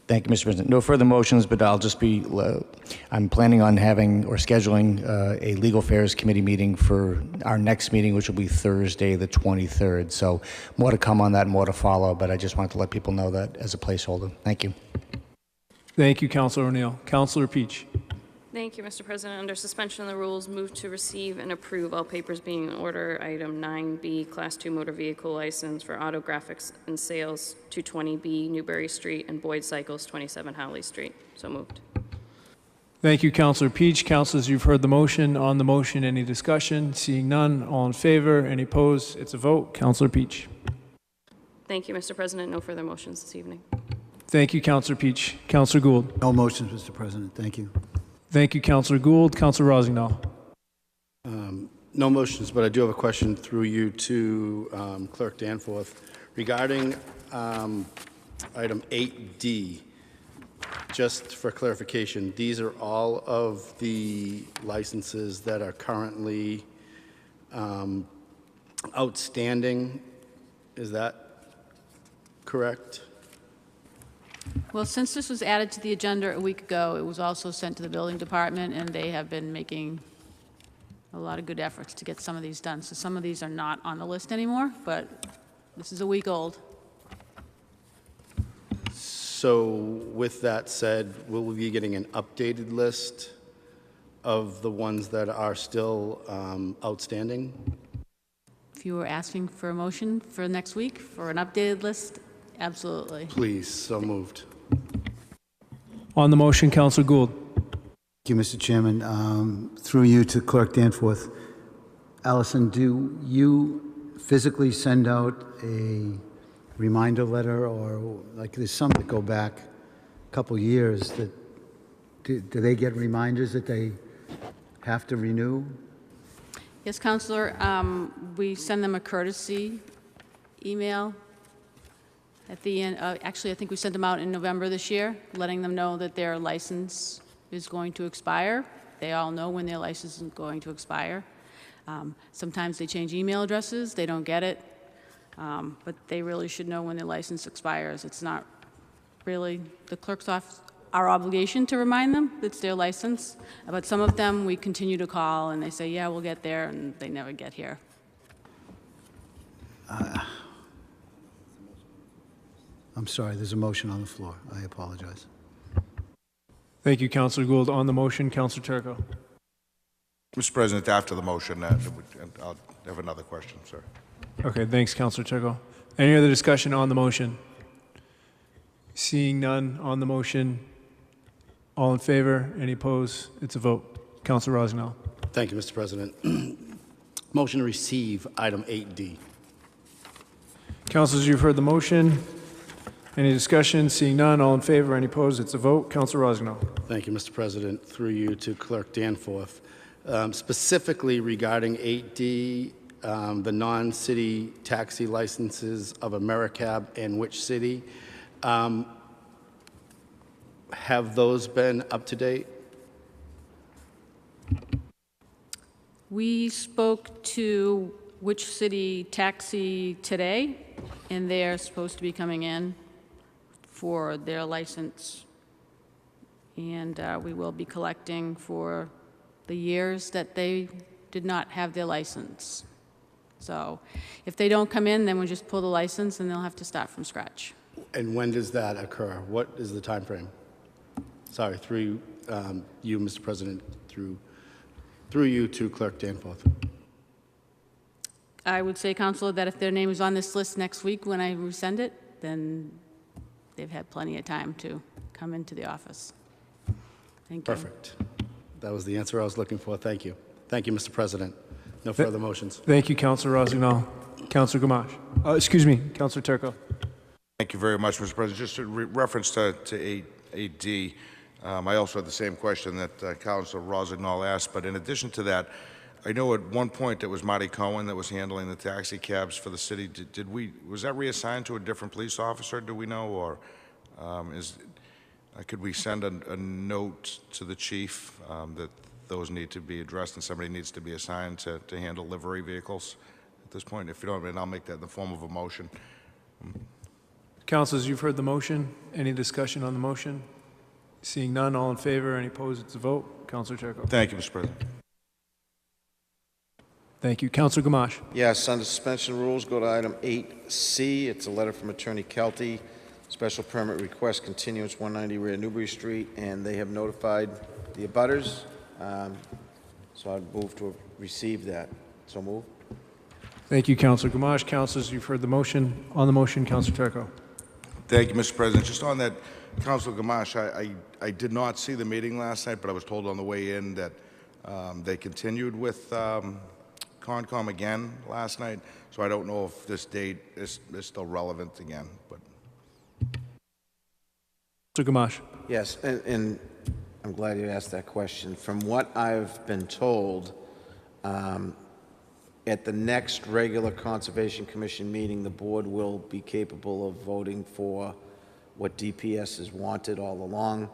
Thank you, Mr. President. No further motions, but I'll just be, I'm planning on having or scheduling a Legal Affairs Committee meeting for our next meeting, which will be Thursday, the 23rd. So more to come on that, more to follow, but I just wanted to let people know that as a placeholder. Thank you. Thank you, Councilor O'Neill. Councilor Peach. Thank you, Mr. President. Under suspension of the rules, move to receive and approve all papers being in order. Item 9B, Class 2 motor vehicle license for Auto Graphics and Sales, 220B Newbury Street, and Boyd Cycles, 27 Howley Street. So moved. Thank you, Councilor Peach. Councilors, you've heard the motion. On the motion, any discussion? Seeing none, all in favor, any opposed? It's a vote. Councilor Peach. Thank you, Mr. President. No further motions this evening. Thank you, Councilor Peach. Councilor Gould. No motions, Mr. President. Thank you. Thank you, Councilor Gould. Councilor Rossignol. No motions, but I do have a question through you to Clerk Danforth regarding item 8D. Just for clarification, these are all of the licenses that are currently outstanding. Is that correct? Well, since this was added to the agenda a week ago, it was also sent to the building department, and they have been making a lot of good efforts to get some of these done. So some of these are not on the list anymore, but this is a week old. So with that said, will we be getting an updated list of the ones that are still outstanding? If you were asking for a motion for next week for an updated list, Absolutely. Please, so moved. On the motion, Councilor Gould. Thank you, Mr. Chairman. Through you to Clerk Danforth. Allison, do you physically send out a reminder letter, or like there's some that go back a couple years that do they get reminders that they have to renew? Yes, Counselor, we send them a courtesy email at the end. Actually, I think we sent them out in November this year, letting them know that their license is going to expire. They all know when their license is going to expire. Sometimes they change email addresses, they don't get it, but they really should know when their license expires. It's not really the clerk's office, our obligation to remind them it's their license, but some of them we continue to call and they say, yeah, we'll get there, and they never get here. I'm sorry, there's a motion on the floor. I apologize. Thank you, Councilor Gould. On the motion, Councilor Turco. Mr. President, after the motion, I'll have another question, sir. Okay, thanks, Councilor Turco. Any other discussion on the motion? Seeing none on the motion, all in favor? Any opposed? It's a vote. Councilor Rossignol. Thank you, Mr. President. Motion to receive item 8D. Councilors, you've heard the motion. Any discussion? Seeing none, all in favor? Any opposed? It's a vote. Councilor Rossignol. Thank you, Mr. President. Through you to Clerk Danforth. Specifically regarding 8D, the non-city taxi licenses of AmeriCab and which city. Have those been up to date? We spoke to which city taxi today, and they're supposed to be coming in for their license. And we will be collecting for the years that they did not have their license. So if they don't come in, then we'll just pull the license and they'll have to start from scratch. And when does that occur? What is the time frame? Sorry, through you, Mr. President, through you to Clerk Danforth. I would say, Counselor, that if their name is on this list next week when I resend it, then they've had plenty of time to come into the office. Thank you. Perfect. That was the answer I was looking for. Thank you. Thank you, Mr. President. No further motions. Thank you, Councilor Rossignol. Councilor Gamache. Excuse me, Councilor Turco. Thank you very much, Mr. President. Just a reference to 8D, I also had the same question that Councilor Rossignol asked, but in addition to that, I know at one point it was Marty Cohen that was handling the taxi cabs for the city. Was that reassigned to a different police officer, do we know, or could we send a note to the chief that those need to be addressed and somebody needs to be assigned to handle livery vehicles at this point? If you don't, then I'll make that in the form of a motion. Councilors, you've heard the motion. Any discussion on the motion? Seeing none, all in favor? Any opposed? It's a vote. Councilor Turco. Thank you, Mr. President. Thank you. Councilor Gamache. Yes, under suspension rules, go to item 8C. It's a letter from Attorney Kelty. Special permit request, continuance 190 Rear Newbury Street, and they have notified the abutters. So I'd move to receive that. So move. Thank you, Councilor Gamache. Councilors, you've heard the motion. On the motion, Councilor Turco. Thank you, Mr. President. Just on that, Councilor Gamache, I did not see the meeting last night, but I was told on the way in that they continued with Concom again last night, so I don't know if this date is still relevant again. But Mr. Gamache. Yes, and I'm glad you asked that question. From what I've been told, at the next regular Conservation Commission meeting, the board will be capable of voting for what DPS has wanted all along,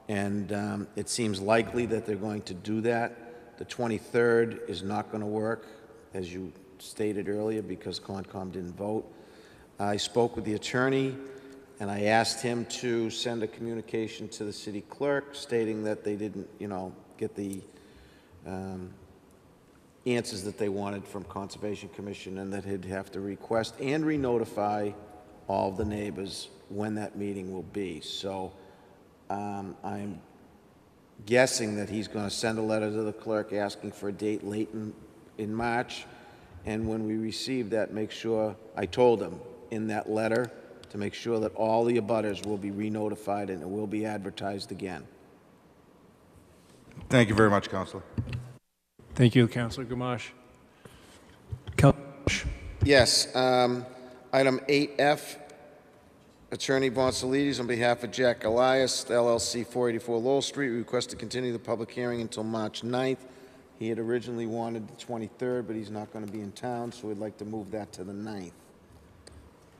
and it seems likely that they're going to do that. The 23rd is not going to work, as you stated earlier, because Concom didn't vote. I spoke with the attorney, and I asked him to send a communication to the city clerk stating that they didn't, get the answers that they wanted from Conservation Commission, and that he'd have to request and re-notify all of the neighbors when that meeting will be. So I'm guessing that he's going to send a letter to the clerk asking for a date late in March, and when we receive that, make sure, I told him in that letter to make sure that all the abutters will be re-notified and it will be advertised again. Thank you very much, Councilor. Thank you, Councilor Gamache. Yes, item 8F, Attorney Bonsalidis, on behalf of Jack Elias, LLC, 484 Lowell Street, request to continue the public hearing until March 9th. He had originally wanted the 23rd, but he's not going to be in town, so we'd like to move that to the 9th.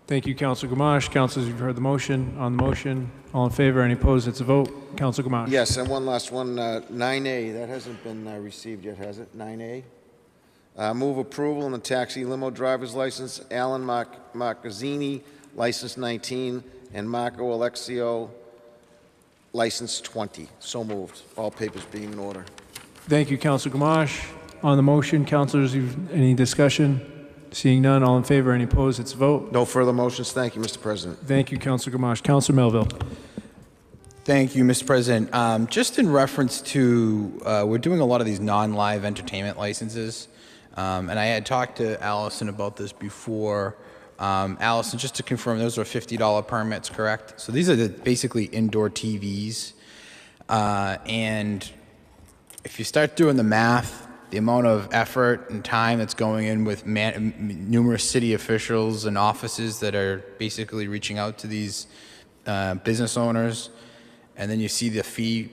Thank you, Councilor Gamache. Councilors, you've heard the motion. On the motion, all in favor, any opposed, it's a vote. Councilor Gamache. Yes, and one last one, 9A, that hasn't been received yet, has it? 9A? Move approval on the taxi limo driver's license, Alan Marcazzini, license 19, and Marco Alexio, license 20. So moved. All papers being in order. Thank you, Councilor Gamache. On the motion, councilors, any discussion? Seeing none, all in favor, any opposed, it's a vote. No further motions. Thank you, Mr. President. Thank you, Councilor Gamache. Councilor Melville. Thank you, Mr. President. Just in reference to, we're doing a lot of these non-live entertainment licenses, and I had talked to Allison about this before. Allison, just to confirm, those are $50 permits, correct? So these are basically indoor TVs, and if you start doing the math, the amount of effort and time that's going in with numerous city officials and offices that are basically reaching out to these business owners, and then you see the fee,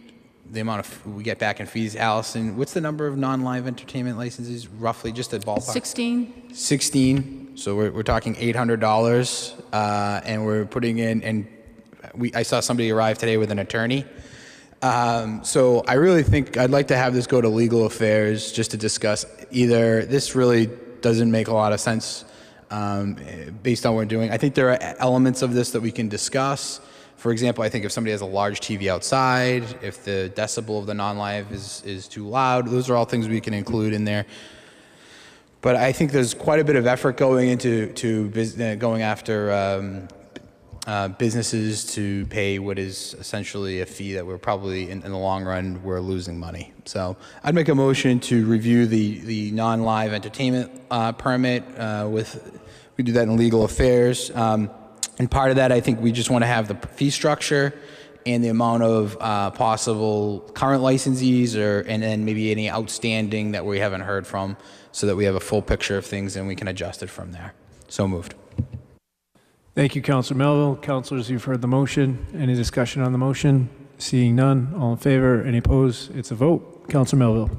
the amount of we get back in fees. Allison, what's the number of non-live entertainment licenses, roughly, just a ballpark? 16. 16. So we're talking $800, and we're putting in, and I saw somebody arrive today with an attorney. So I really think I'd like to have this go to legal affairs just to discuss either this really doesn't make a lot of sense based on what we're doing. I think there are elements of this that we can discuss. For example, I think if somebody has a large TV outside, if the decibel of the non-live is too loud, those are all things we can include in there. But I think there's quite a bit of effort going into going after businesses to pay what is essentially a fee that we're probably, in the long run, we're losing money. So I'd make a motion to review the non-live entertainment permit we do that in legal affairs. And part of that, I think we just want to have the fee structure and the amount of possible current licensees and then maybe any outstanding that we haven't heard from so that we have a full picture of things and we can adjust it from there. So moved. Thank you, Councilor Melville. Councilors, you've heard the motion. Any discussion on the motion? Seeing none, all in favor, any opposed? It's a vote. Councilor Melville.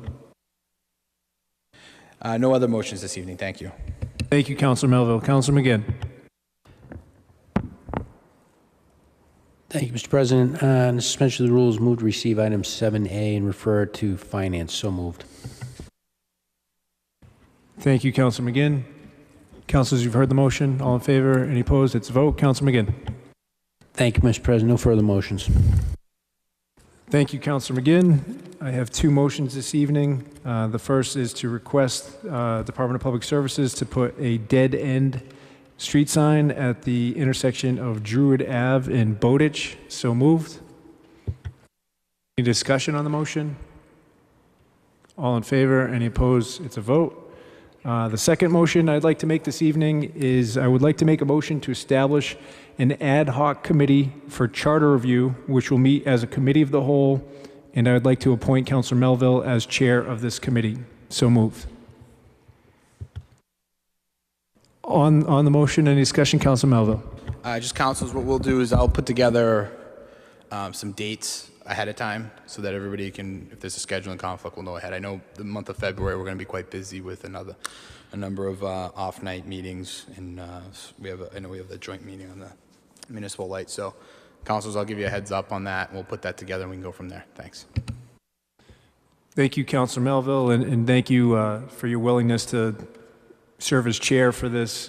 No other motions this evening. Thank you. Thank you, Councilor Melville. Councilor McGinn. Thank you, Mr. President. On the suspension of the rules, move to receive item 7A and refer to finance. So moved. Thank you, Councilor McGinn. Councilors, you've heard the motion. All in favor? Any opposed? It's a vote. Councilor McGinn. Thank you, Mr. President. No further motions. Thank you, Councilor McGinn. I have two motions this evening. The first is to request Department of Public Services to put a dead-end street sign at the intersection of Druid Ave and Bowditch. So moved. Any discussion on the motion? All in favor? Any opposed? It's a vote. The second motion I'd like to make this evening is I would like to make a motion to establish an ad hoc committee for charter review, which will meet as a committee of the whole, and I would like to appoint Councilor Melville as chair of this committee. So moved. On the motion, any discussion? Councilor Melville. Just councils, what we'll do is I'll put together some dates ahead of time so that everybody can, if there's a scheduling conflict, we'll know ahead. I know the month of February we're going to be quite busy with a number of off-night meetings, and I know we have the joint meeting on the municipal light. So, councils, I'll give you a heads up on that. We'll put that together and we can go from there. Thanks. Thank you, Councilor Melville, and thank you for your willingness to serve as chair for this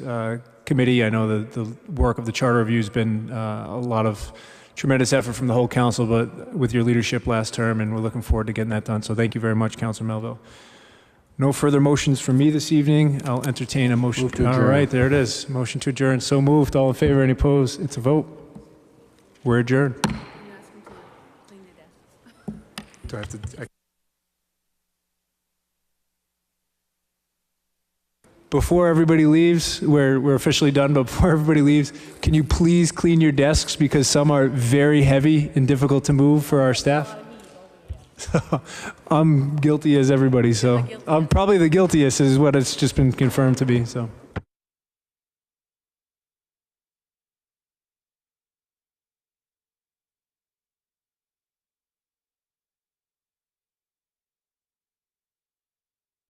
committee. I know the work of the charter review has been a lot of tremendous effort from the whole council, but with your leadership last term, and we're looking forward to getting that done. So thank you very much, Councilor Melville. No further motions from me this evening. I'll entertain a motion. Move to adjourn. All right, there it is. Motion to adjourn. So moved. All in favor? Any opposed? It's a vote. We're adjourned. Do I have to? before everybody leaves, we're officially done, but before everybody leaves, can you please clean your desks because some are very heavy and difficult to move for our staff? So, I'm guilty as everybody, so I'm probably the guiltiest is what it's just been confirmed to be, so.